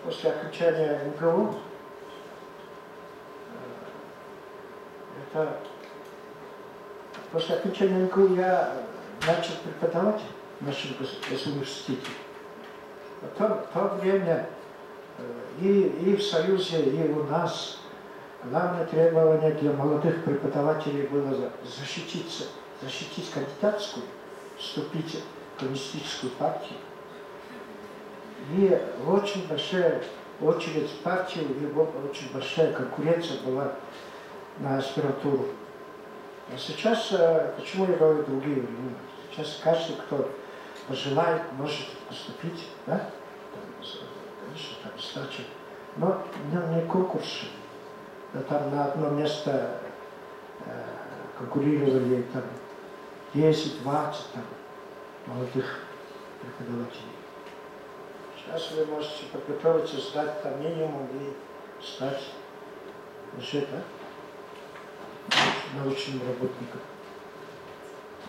после окончания МГУ после окончания МГУ я начал преподавать в нашем университете. Потом в то время и в Союзе, и у нас главное требование для молодых преподавателей было защитить кандидатскую, вступить в коммунистическую партию. И очень большая очередь в партию, и очень большая конкуренция была на аспирантуру. А сейчас, почему я говорю другие времена? Сейчас каждый, кто пожелает, может поступить, да? Конечно, там сдача. Но не конкурс. Да, там на одно место конкурировали там 10-20 там, молодых преподавателей. Сейчас вы можете подготовиться, сдать там минимум и стать уже, да, научным работником.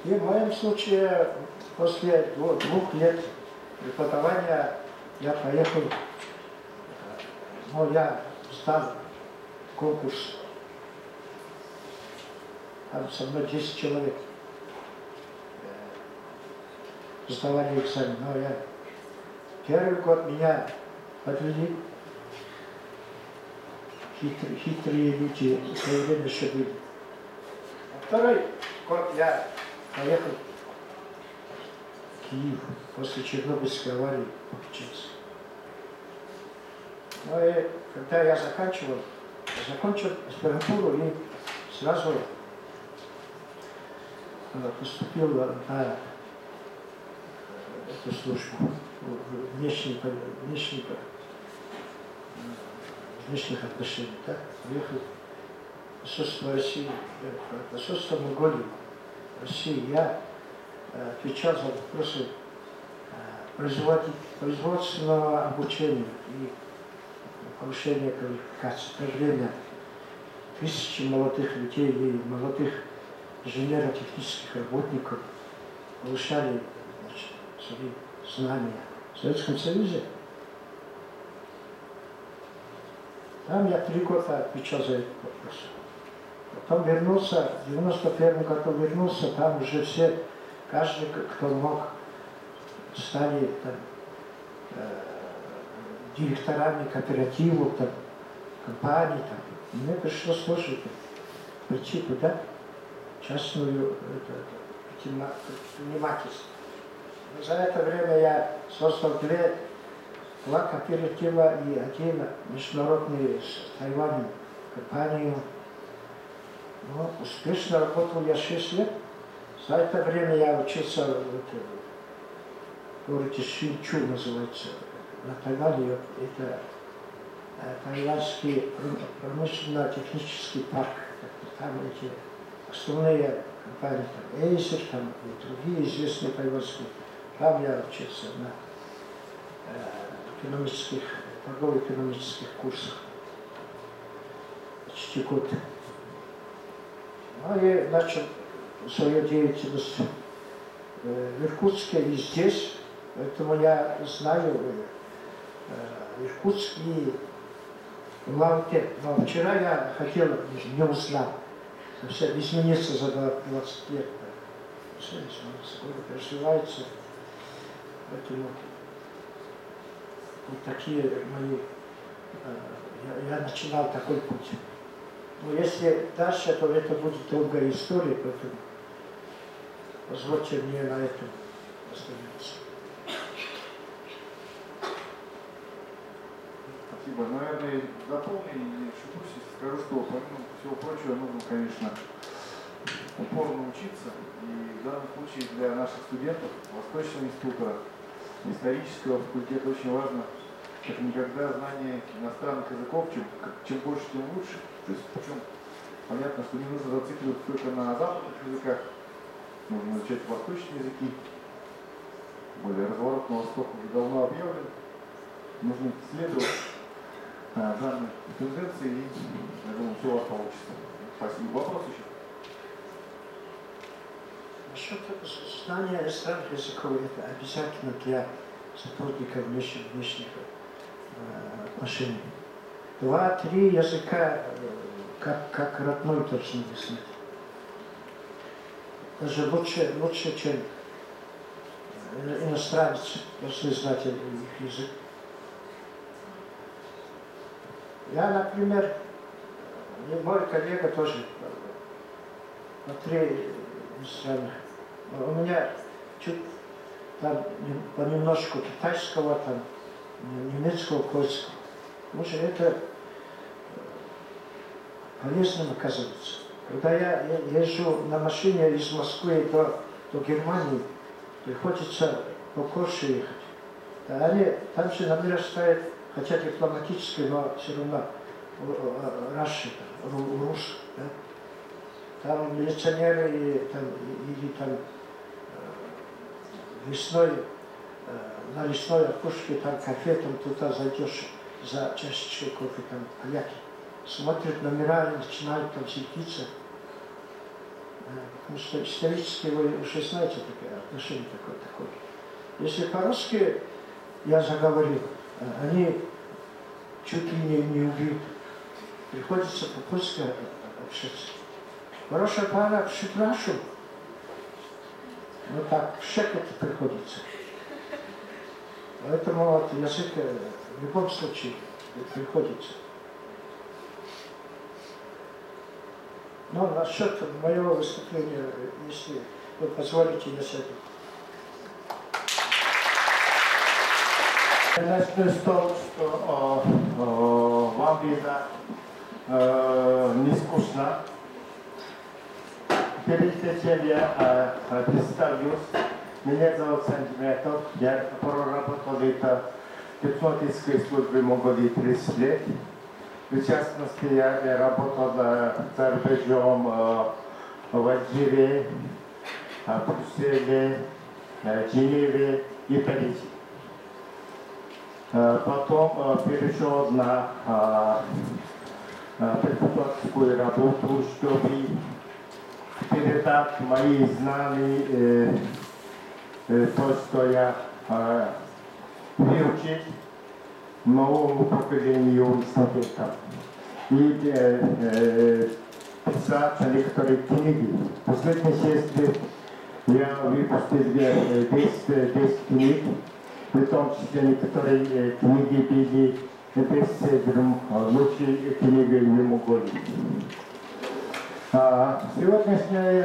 И в моем случае, после 2 лет преподавания, я поехал, но я сдал конкурс. Там со мной 10 человек сдавали экзамен. Но я первый год меня подвели. Хитрые люди в свое время еще были. А второй год я поехал в Киев после Чернобыльской аварии учиться. Ну и когда я закончил аспирантуру и сразу поступил на эту службу внешних отношений. Да? Приехал в посольство России, в посольство Монголии, России. Я отвечал за вопросы производственного обучения и повышения квалификации. В то время тысячи молодых людей и молодых инженерно-технических работников повышали, значит, свои знания в Советском Союзе. Там я 3 года отвечал за этот вопрос. Потом вернулся, в 91 году вернулся, там уже все, каждый, кто мог, стали там, директорами кооперативов, там, компаний. Там. Мне пришлось тоже прийти туда, частную предпринимательство. За это время я создал 2 кооператива и 1 международный с Тайванем компанию. Но успешно работал я 6 лет. За это время я учился в городе Шинчу, называется, на Тайване. Это тайваньский промышленно-технический парк. Там эти основные компании, там Acer, там и другие известные тайваньские. Там я учился на торгово-экономических курсах. Почти год. Ну и начал свою деятельность в Иркутске и здесь. Поэтому я знаю Иркутск и Улан-Удэ. Но вчера я хотел, не узнал. Совсем измениться за 20 лет. Все изменится, город развивается. Поэтому вот такие мои... Я начинал такой путь. Но если дальше, то это будет долгая история, поэтому позвольте мне на этом остановиться. Спасибо. Наверное, дополню, не ошибусь, если скажу, что помимо всего прочего нужно, конечно, упорно учиться. И в данном случае для наших студентов Восточного института исторического факультета очень важно, как никогда, знание иностранных языков, чем больше, тем лучше. То есть, причем понятно, что не нужно зацикливаться только на западных языках, нужно изучать восточные языки. Более разворот на восток уже давно объявлен. Нужно исследовать данные тенденции, и я думаю, все у вас получится. Спасибо. Вопрос еще? Насчет знания иностранных языков это обязательно для сотрудников внешних отношений. 2-3 языка как родной должны знать. Даже лучше, чем иностранцы должны знать их язык. Я, например, и мой коллега тоже по 3 страны. У меня чуть там понемножку китайского, там, немецкого, польского. Потому что это полезным оказывается. Когда я езжу на машине из Москвы до Германии, приходится по Корше ехать. Они там же номера ставят, хотя дипломатические, но все равно Раши, Рус. Да? Там милиционеры или там лесной, на лесной опушке, там кафе, там туда зайдешь за чашечкой кофе, там поляки. Смотрят номера и начинают там светиться. Потому что исторически вы уже знаете такое отношение такое. Если по-русски я заговорил, они чуть ли не убьют. Приходится по-польски общаться. Проszę pana, przepraszam. No tak, przekład приходится. Поэтому вот язык в любом случае приходится. Но насчет моего выступления, если вы позволите, я сяду. Я начну с того, что вам, видно, не скучно. Перед этим я представлюсь. Меня зовут Сантиметов. Я проработал в дипломатической службе Монголии 30 лет. В частности, я работал за рубежом в Алжире, Брюсселе, Женеве и Париже. Потом перешел на преподавательскую работу, чтобы передать мои знания, то, что я выучил новому поколению студентов. И писать некоторые книги. Последние 6 лет я выпустил 10 книг, в том числе некоторые книги были бестселлером, лучшей книгой в Монголии. Сегодняшняя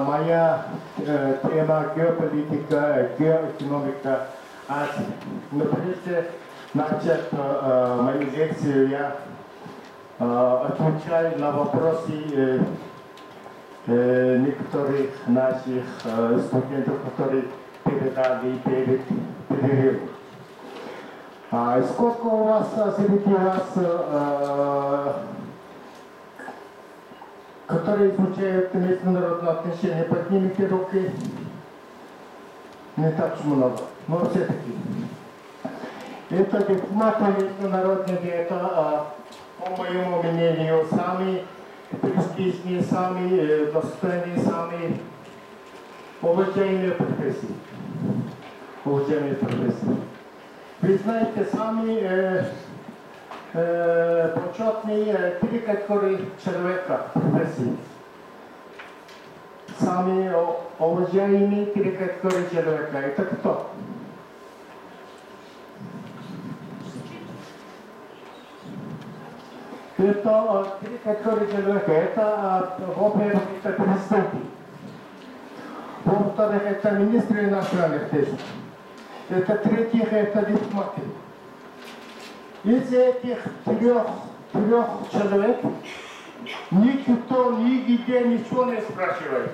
моя тема геополитика, геоэкономика Азии. Но прежде начать мою лекцию, я отвечаю на вопросы некоторых наших студентов, которые передали перед перерывом. Сколько у вас среди вас, которые изучают международные отношения, поднимите руки. Не так много, но все-таки. Это дипломаты международные, это, по моему мнению, самые престижные, самые достойные, самые уважаемые профессии. Уважаемые профессии. Вы знаете, самые почетные 3 категории человека профессии. Самые уважаемые 3 категории человека. Это кто? Это 3 категории человека. Это, во-первых, это президенты. Во-вторых, это министры иностранных дел. Это третьих, это дипломаты. Из этих трех человек никто нигде ничего не спрашивает.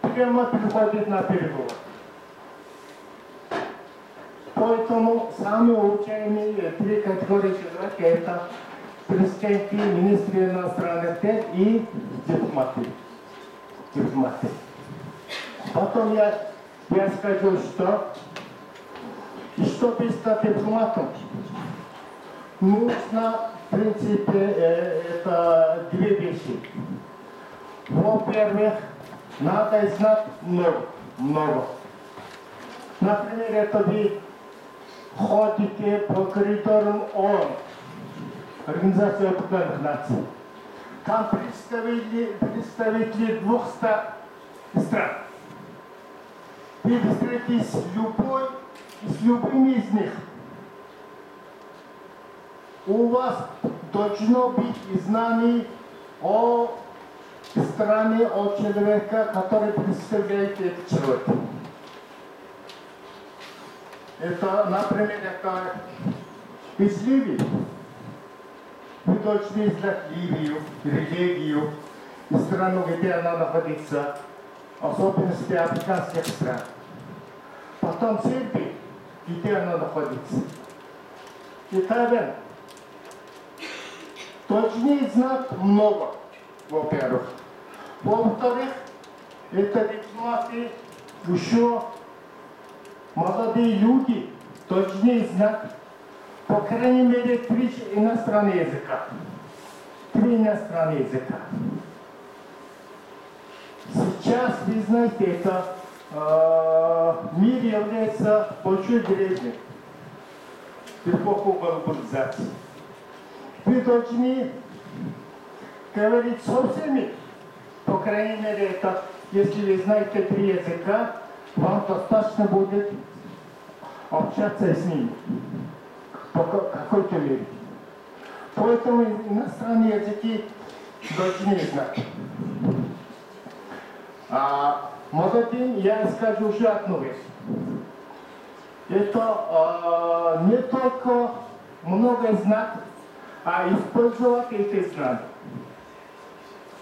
Прямо приходит на переговор. Поэтому самые уважаемые 3 категории человека это президенты, министры иностранных дел и дипломаты. Потом я скажу, что чтобы стать дипломатом, нужно, в принципе, это 2 вещи. Во-первых, надо знать много. Например, это вы ходите по коридорам ООН, Организации Объединенных Наций. Там представители 200 стран. Вы встретитесь с любым из них. У вас должно быть знание о стране, о человеке, который представляет этот человек. Это, например, это из Ливии. Вы должны знать Ливию, религию, страну, где она находится, особенности африканских стран. потом Сербия, где она находится. И Тайвань. Точнее знать много, во-первых. Во-вторых, это дипломаты еще молодые люди, точнее знать, по крайней мере, 3 иностранных языка. 3 иностранных языка. Сейчас, вы знаете, это мир является большой деревней. Эпоху глобализации. Вы должны говорить со всеми, по крайней мере, это, если вы знаете 3 языка, вам достаточно будет общаться с ними по какой-то мере. Поэтому иностранные языки должны знать. А молодым я скажу уже одну вещь. Это не только много знать, а использовать эти знания.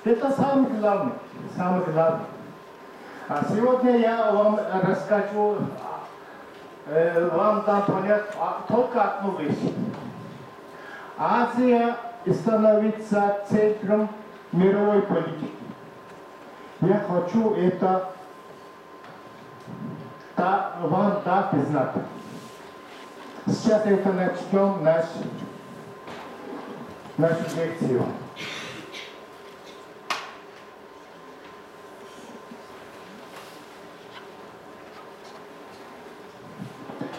Это самое главное. Самое главное. А сегодня я вам расскажу, вам дам понять только одну вещь. Азия становится центром мировой политики. Я хочу это вам дать знать. Сейчас это начнем нашу лекцию.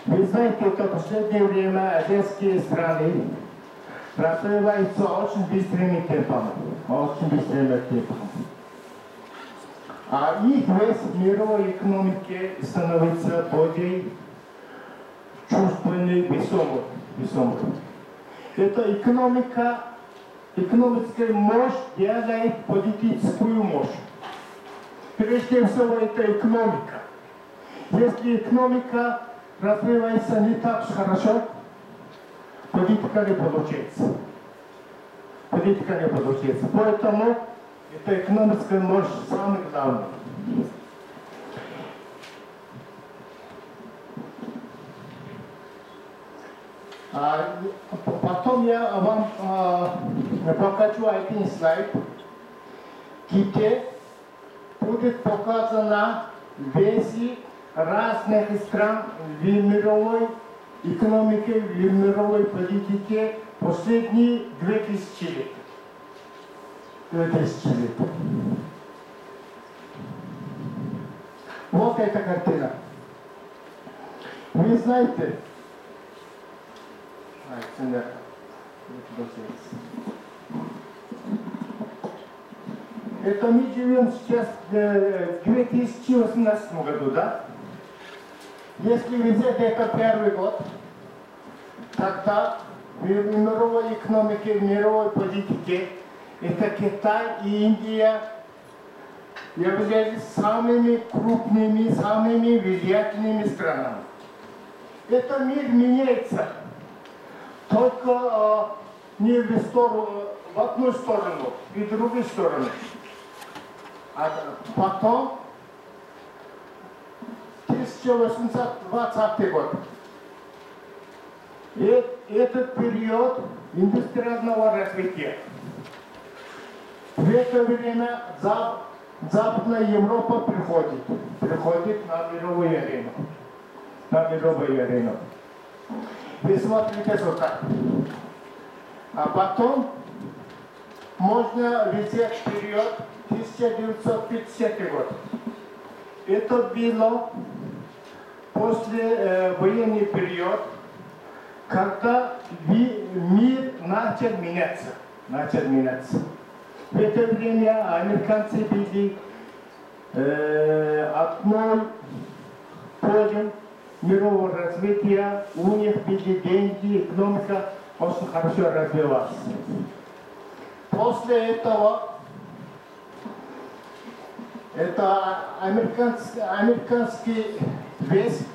Вы знаете, что в последнее время азиатские страны развиваются очень быстрыми темпами. Очень быстрыми темпами. А их вес в мировой экономике становится более чувственной, весомой. Это экономическая мощь делает политическую мощь. Прежде всего, это экономика. Если экономика развивается не так хорошо, политика не получается. Политика не получается. Поэтому это экономическая мощь самое главное. Потом я вам покажу один слайд, где будет показана веси разных стран в мировой экономике, в мировой политике последние 2000 лет. 2000 лет. Вот эта картина. Вы знаете, это мы живем сейчас в 2018 году, да? Если взять это первый год, тогда в мировой экономике, в мировой политике это Китай и Индия являлись самыми крупными, самыми влиятельными странами. Это мир меняется. Только не в одну сторону, и в другую сторону. А потом 1820 год. И этот период индустриального развития. В это время Западная Европа приходит на мировую арену. Вы смотрите сюда. А потом можно взять период 1950 год. Это было после военный период, когда мир начал меняться. В это время американцы были одной полем мирового развития, у них были деньги, экономика очень хорошо развивалась. После этого это американский вес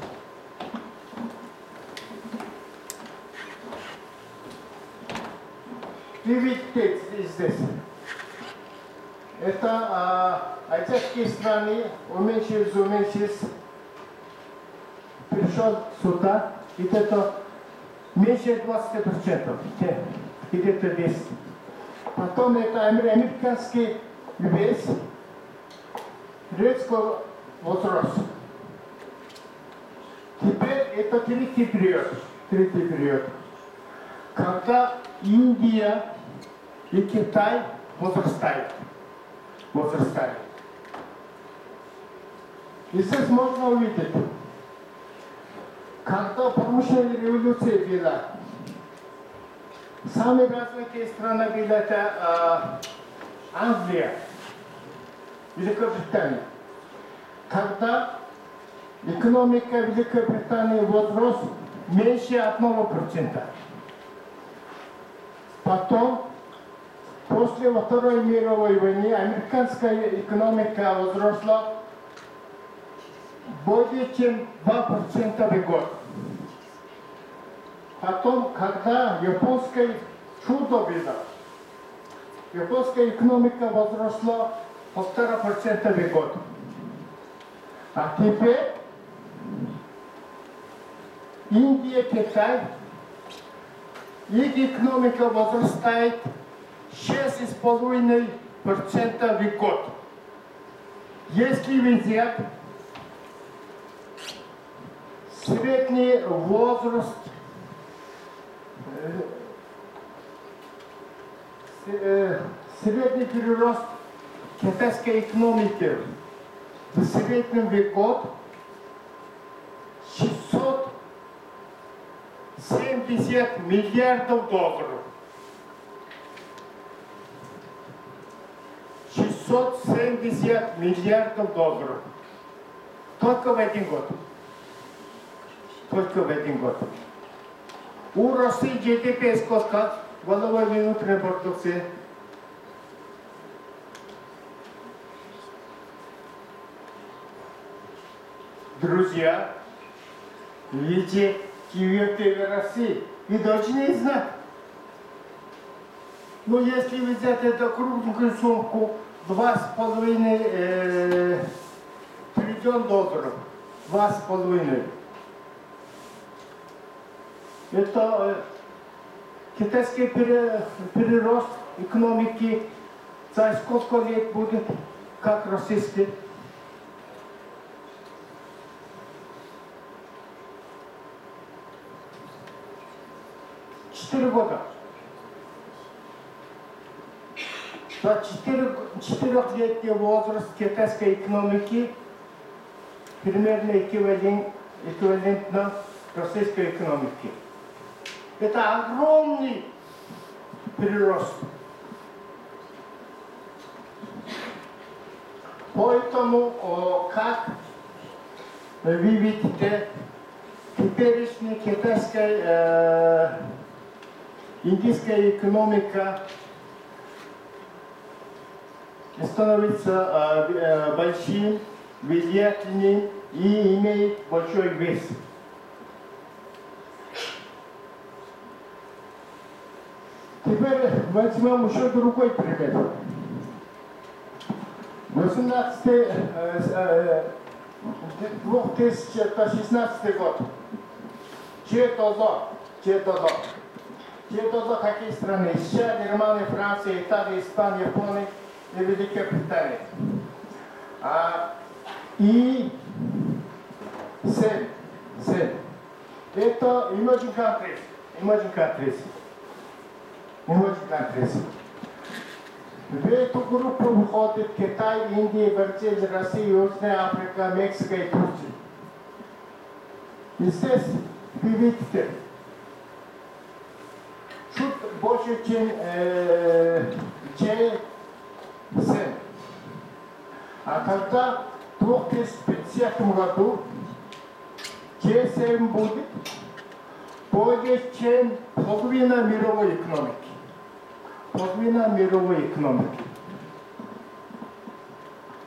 вы видите здесь. Это азиатские страны уменьшились. пришел сюда, где-то меньше 20%, где-то 10. Потом это американский вес резко возрос. Теперь это третий период, когда Индия и Китай возрастают. И здесь можно увидеть, когда промышленная революция была, самые развитые страны были это Англия, Великобритания. Когда экономика Великобритании возрос меньше 1%. Потом, после Второй мировой войны, американская экономика возросла более чем 2% в год. Потом, когда японское чудо было, японская экономика возросла 1,5% в год. А теперь Индия, Китай, их экономика возрастает 6,5% в год. Если взять средний возраст, средний прирост китайской экономики в среднем в год $670 миллиардов. 670 миллиардов долларов. Только в один год. У России GDP сколько? Валовой внутренней продукции. Друзья, видите, живете в России, вы должны знать. Но если взять эту кругленькую сумку, $2,5 триллиона, 2,5. Это китайский перерост экономики за сколько лет будет, как российский? Четыре года. За 4-летний возраст китайской экономики примерно эквивалентно российской экономике. Это огромный прирост. Поэтому, как вы видите, теперешняя китайская индийская экономика становится большим, влиятельным и имеет большой вес. Теперь возьмем еще другой пример. 2016 год. G-доллар. Какие страны? США, Германия, Франция, Италия, Испания, Япония и Великобритания. И 7. Это emerging countries. В эту группу входят Китай, Индия, Бразилия, Россия, Южная Африка, Мексика и Турция. И здесь вы видите, чуть больше, чем G7. А когда в 2050 году G7 будет более чем половина мировой экономики.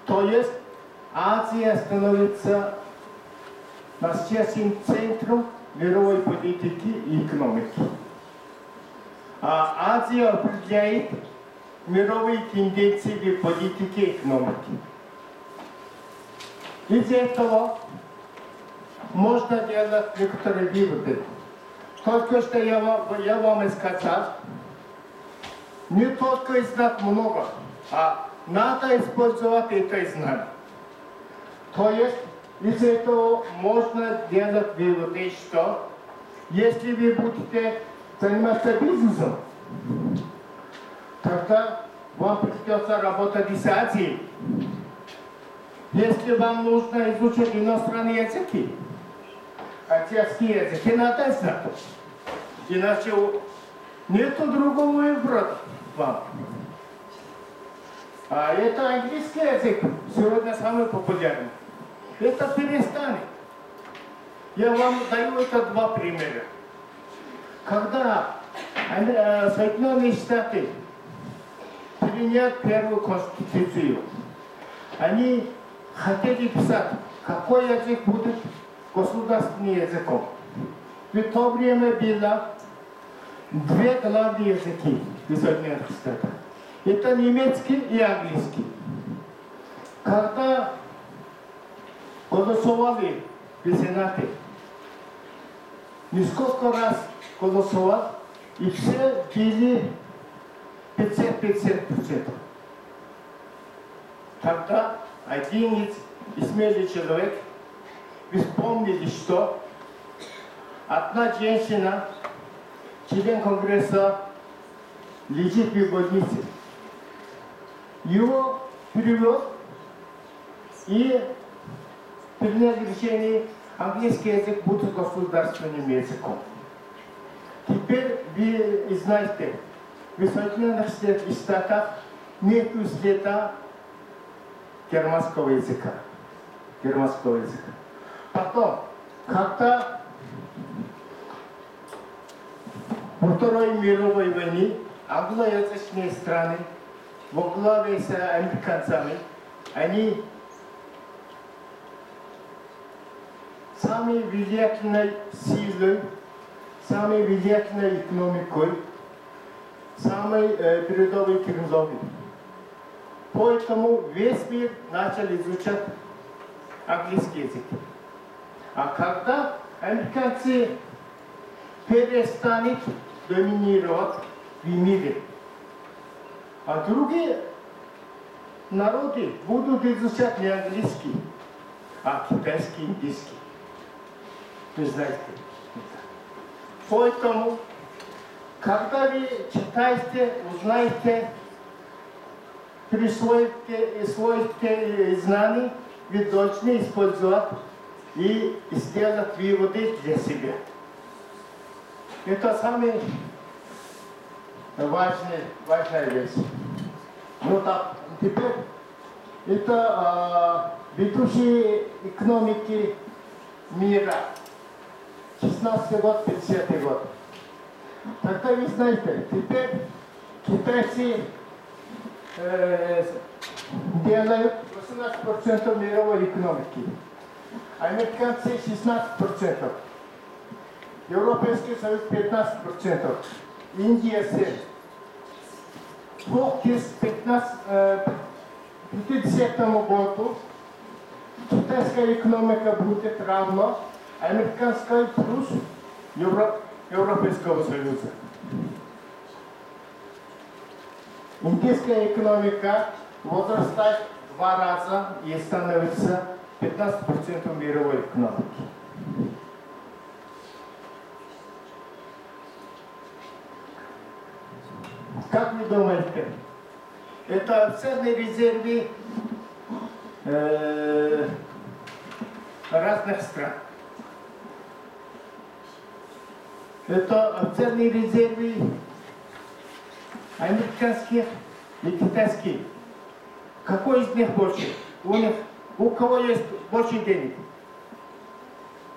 То есть Азия становится настоящим центром мировой политики и экономики. А Азия определяет мировые тенденции в политике и экономике. Из этого можно делать некоторые выводы. Только что я вам и сказал, не только знать много, а надо использовать это знание. То есть из этого можно делать выводы, что если вы будете заниматься бизнесом, тогда вам придется работать из Азии. Если вам нужно изучить иностранные языки, азиатские языки надо знать. Иначе нет другого выбора вам. А это английский язык, сегодня самый популярный. Это перестанет. Я вам даю это два примера. Когда Соединенные Штаты приняли первую конституцию, они хотели писать, какой язык будет государственным языком. В то время было две главные языки в Соединенных Штатах. Это немецкий и английский. Когда голосовали в Сенате, несколько раз голосовал, и все были 50-50%. Тогда один из смелый человек вспомнили, что одна женщина, член Конгресса, лежит в больнице. Его привез и принял решение, английский язык будет государственным языком. Теперь вы знаете, в Соединенных Штатах нет следа германского языка. Потом, когда во Второй мировой войне англоязычные страны во главе с американцами, они самой влиятельной силой, самой влиятельной экономикой, самой передовой технологией. Поэтому весь мир начал изучать английский язык. А когда американцы перестанут доминировать в мире, а другие народы будут изучать не английский, а китайский, индийский. Вы знаете. Поэтому, когда вы читаете, узнаете, присвоите знания, вы должны использовать и сделать выводы для себя. Это самая важная вещь. Ну так, теперь это ведущие экономики мира. 16 год, 50 год. Тогда вы знаете, теперь китайцы делают 18% мировой экономики. Американцы 16%. Европейский Союз 15%. Индия 7%. К 50 году китайская экономика будет равна американской плюс Европейского Союза. Индийская экономика возрастает в 2 раза и становится 15% мировой экономики. Как вы думаете, это ценные резервы разных стран? Это ценные резервы американских и китайских. Какой из них больше? У кого есть больше денег?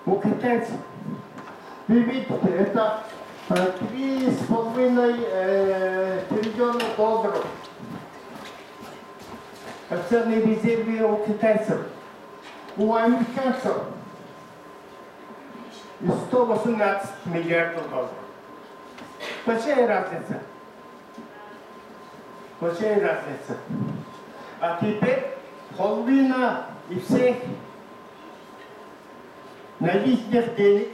У китайцев. Вы видите, это 3,5 триллиона долларов. Ценные резервы у китайцев. У американцев 118 миллиардов долларов. Большая разница. Большая разница. А теперь половина и всех наличных денег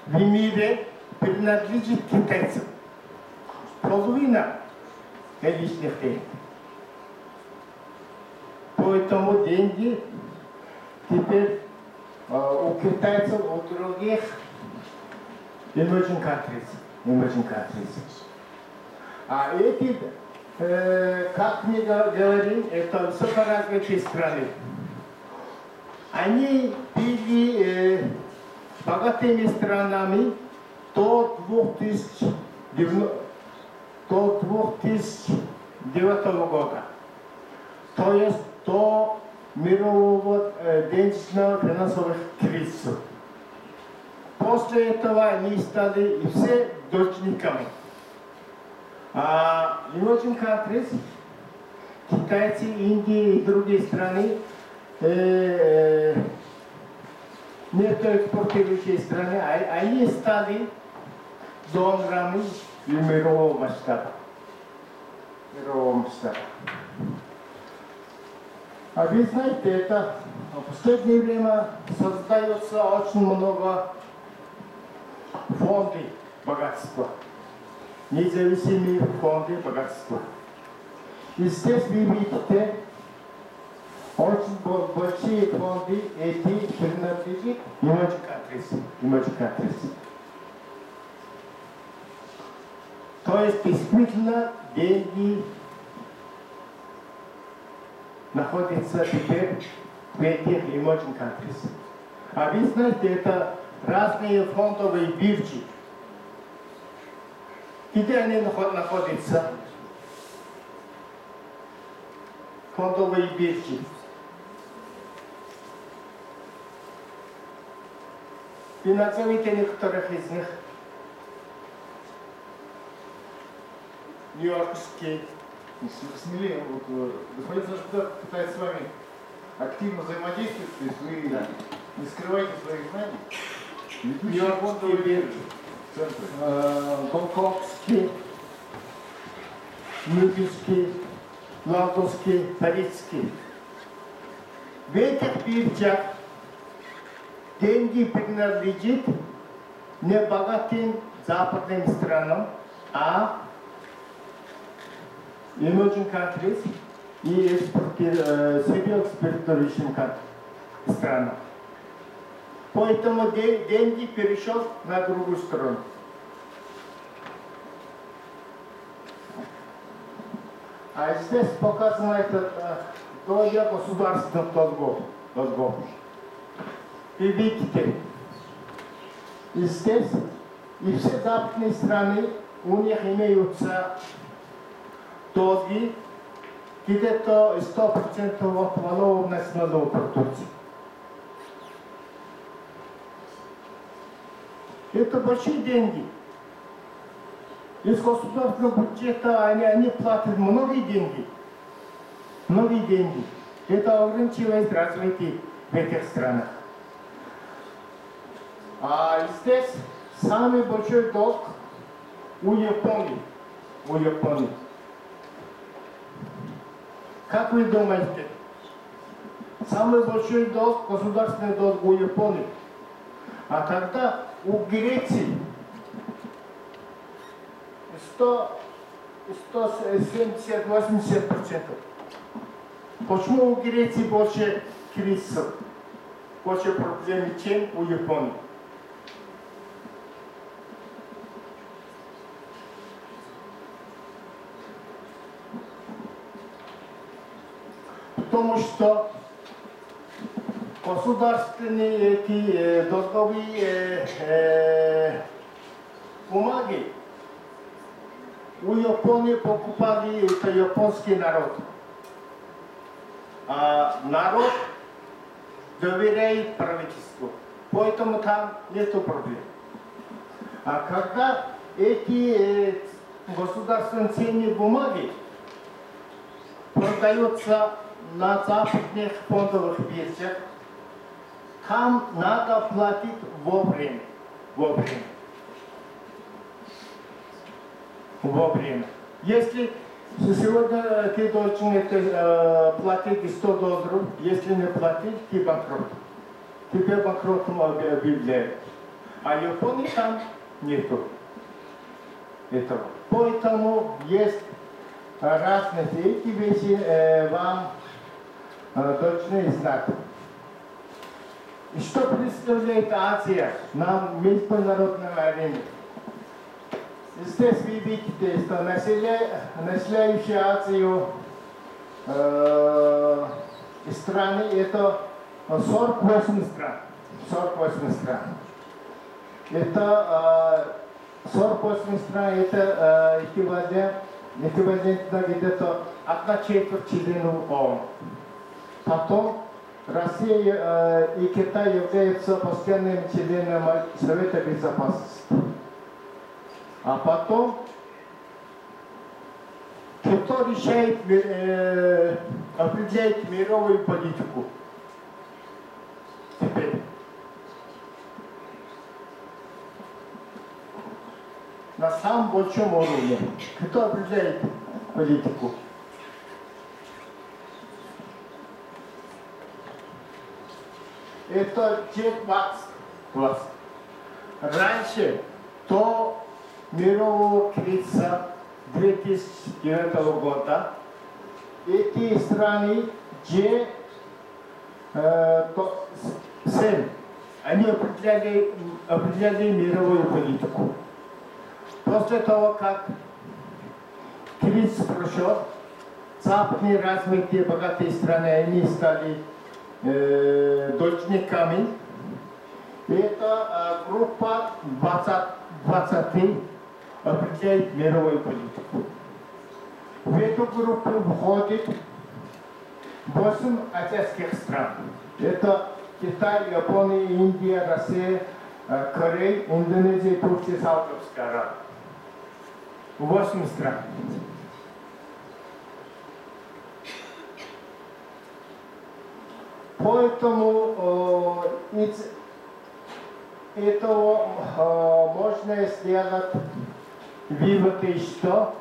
в мире принадлежит китайцам. Половина наличных денег. Поэтому деньги теперь у китайцев, у других emerging countries. А эти, как мы говорим, это высокоразвитые страны. Они были богатыми странами до 2009 года. То есть до мирового денежного финансовых кризиса. После этого они стали все должниками. А emerging countries, китайцы, Индия и другие страны, нефтеэкспортирующие страны, они стали донорами мирового масштаба. А вы знаете, это в последнее время создается очень много фондов богатства. Независимые фонды богатства. И здесь вы видите очень большие фонды, эти принадлежат emerging countries. То есть действительно деньги находятся теперь в этих emerging countries. А вы знаете, это разные фондовые биржи. Где они находятся? Фондовые биржи. И назовите некоторых из них. Нью-Йоркский. Смелее, вот, господин Сашков пытается с вами активно взаимодействовать, то есть вы не скрываете своих знаний. Нью-Йоркский биржи. Гонконгский, Мюнхенский, Лондонский, Парижский. В этих биржах деньги принадлежат не богатым западным странам, а emerging countries и сырье экспортирующим странам. Поэтому деньги перешел на другую сторону. А здесь показано это доля государственных долгов. И видите, и здесь, и все западные страны, у них имеются долги где-то 100% от валового национального продукта. Это большие деньги. Из государственного бюджета они платят многие деньги. Это ограничивает развитие в этих странах. А здесь самый большой долг у Японии. Как вы думаете, самый большой долг, государственный долг у Японии? А тогда у Греции 170-80%. Почему у Греции больше кризисов, больше проблем, чем у Японии? Потому что государственные эти долговые бумаги у Японии покупали это японский народ. А народ доверяет правительству. Поэтому там нет проблем. А когда эти государственные ценные бумаги продаются на западных фондовых биржах, там надо платить вовремя. Если сегодня ты должен платить $100, если не платить, ты банкрот. теперь банкротом объявляют. А Японии там нету этого. Поэтому есть разные эти вещи вам должны знать. Что представляет Азия на международной арене? Здесь вы видите, что населяющие Азию страны это 48 стран. 48 стран. Это 48 стран, это эквивалентно где-то 1/4 членов ООН. Потом Россия и Китай являются постоянными членами Совета Безопасности. А потом, кто решает, определяет мировую политику? Теперь. На самом большом уровне. Кто определяет политику? Это G20. Раньше, до мирового кризиса 2009 года, эти страны G7, они определяли мировую политику. После того, как кризис прошел, западные развитые богатые страны, они стали должниками. Эта группа 20 определяет мировую политику. В эту группу входит 8 азиатских стран. Это Китай, Япония, Индия, Россия, Корея, Индонезия, Турция, Саудовская Аравия. 8 стран. Поэтому из этого можно сделать выводы, что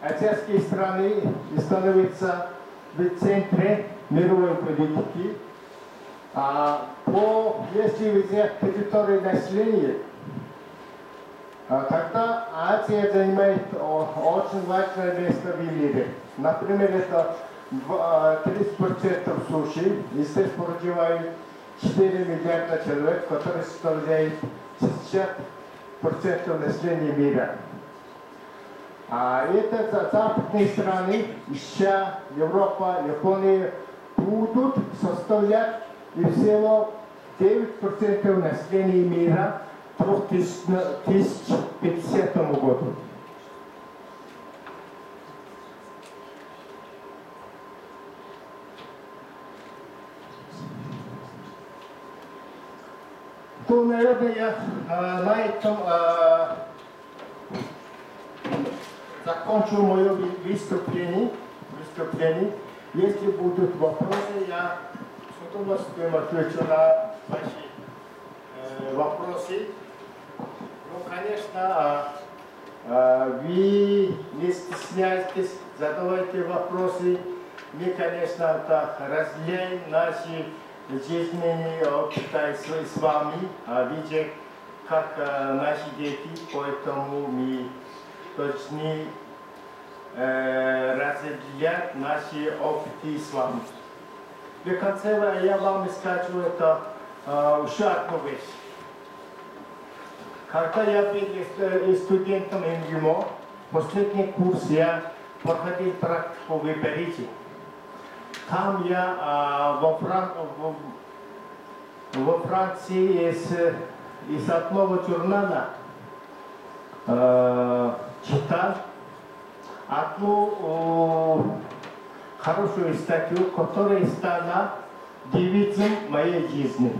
азиатские страны становятся в центре мировой политики. Если взять территорию населения, тогда Азия занимает очень важное место в мире. Например, это 30% суши, и здесь проживают 4 миллиарда человек, которые составляют 60% населения мира. Это западные страны, США, Европа, Япония, будут составлять всего 9% населения мира к 2050 году. То, наверное, я на этом закончу мое выступление. Если будут вопросы, я с удовольствием отвечу на ваши вопросы. Ну, конечно, вы не стесняйтесь, задавайте вопросы. Мы, конечно, так разделяем наши жизненные опыты с вами, видя, как наши дети, поэтому мы должны разделять наши опыты с вами. В конце я вам скажу это еще одну вещь. Когда я был студентом МГИМО, последний курс я проходил практику в Париже. Там я во Франции из одного журнала читал одну хорошую статью, которая стала девизом моей жизни.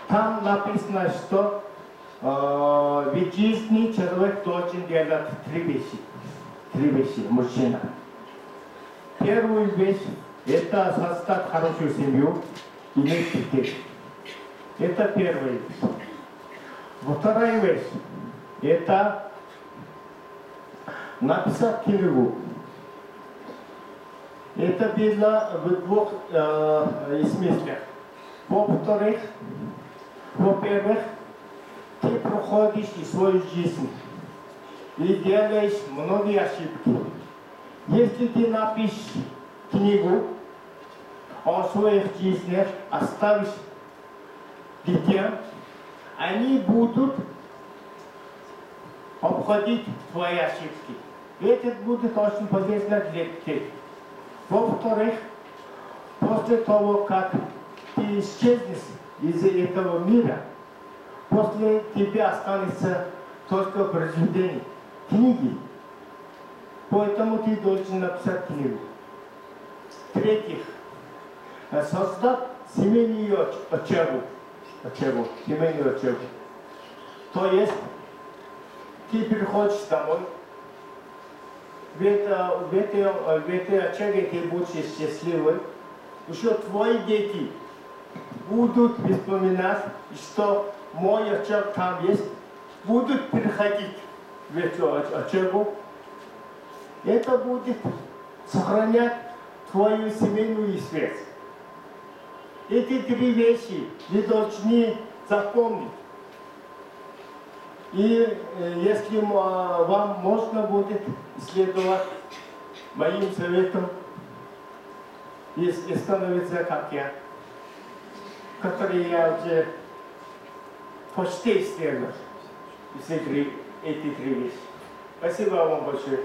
Там написано, что в жизни человек должен делать три вещи, мужчина. Первая вещь – это создать хорошую семью, иметь детей. Это первая вещь. Вторая вещь – это написать книгу. Это было в двух смыслах. Во-вторых, Во-первых, ты проходишь и свою жизнь и делаешь многие ошибки. Если ты напишешь книгу о своих жизнях, оставишь детям, они будут обходить твои ошибки. Это будет очень полезно для детей. Во-вторых, после того, как ты исчезнешь из этого мира, после тебя останется только произведение, книги. Поэтому ты должен написать книгу. В-третьих, создать семейную семейную учебу. То есть, ты приходишь домой, в этой очаге ты будешь счастливый. Еще твои дети будут вспоминать, что мой очаг там есть, будут приходить в эту очагу. Это будет сохранять твою семейную связь. Эти три вещи вы должны запомнить. И если вам можно будет следовать моим советам и становиться как я, который я уже почти сделал, эти три вещи. Спасибо вам большое.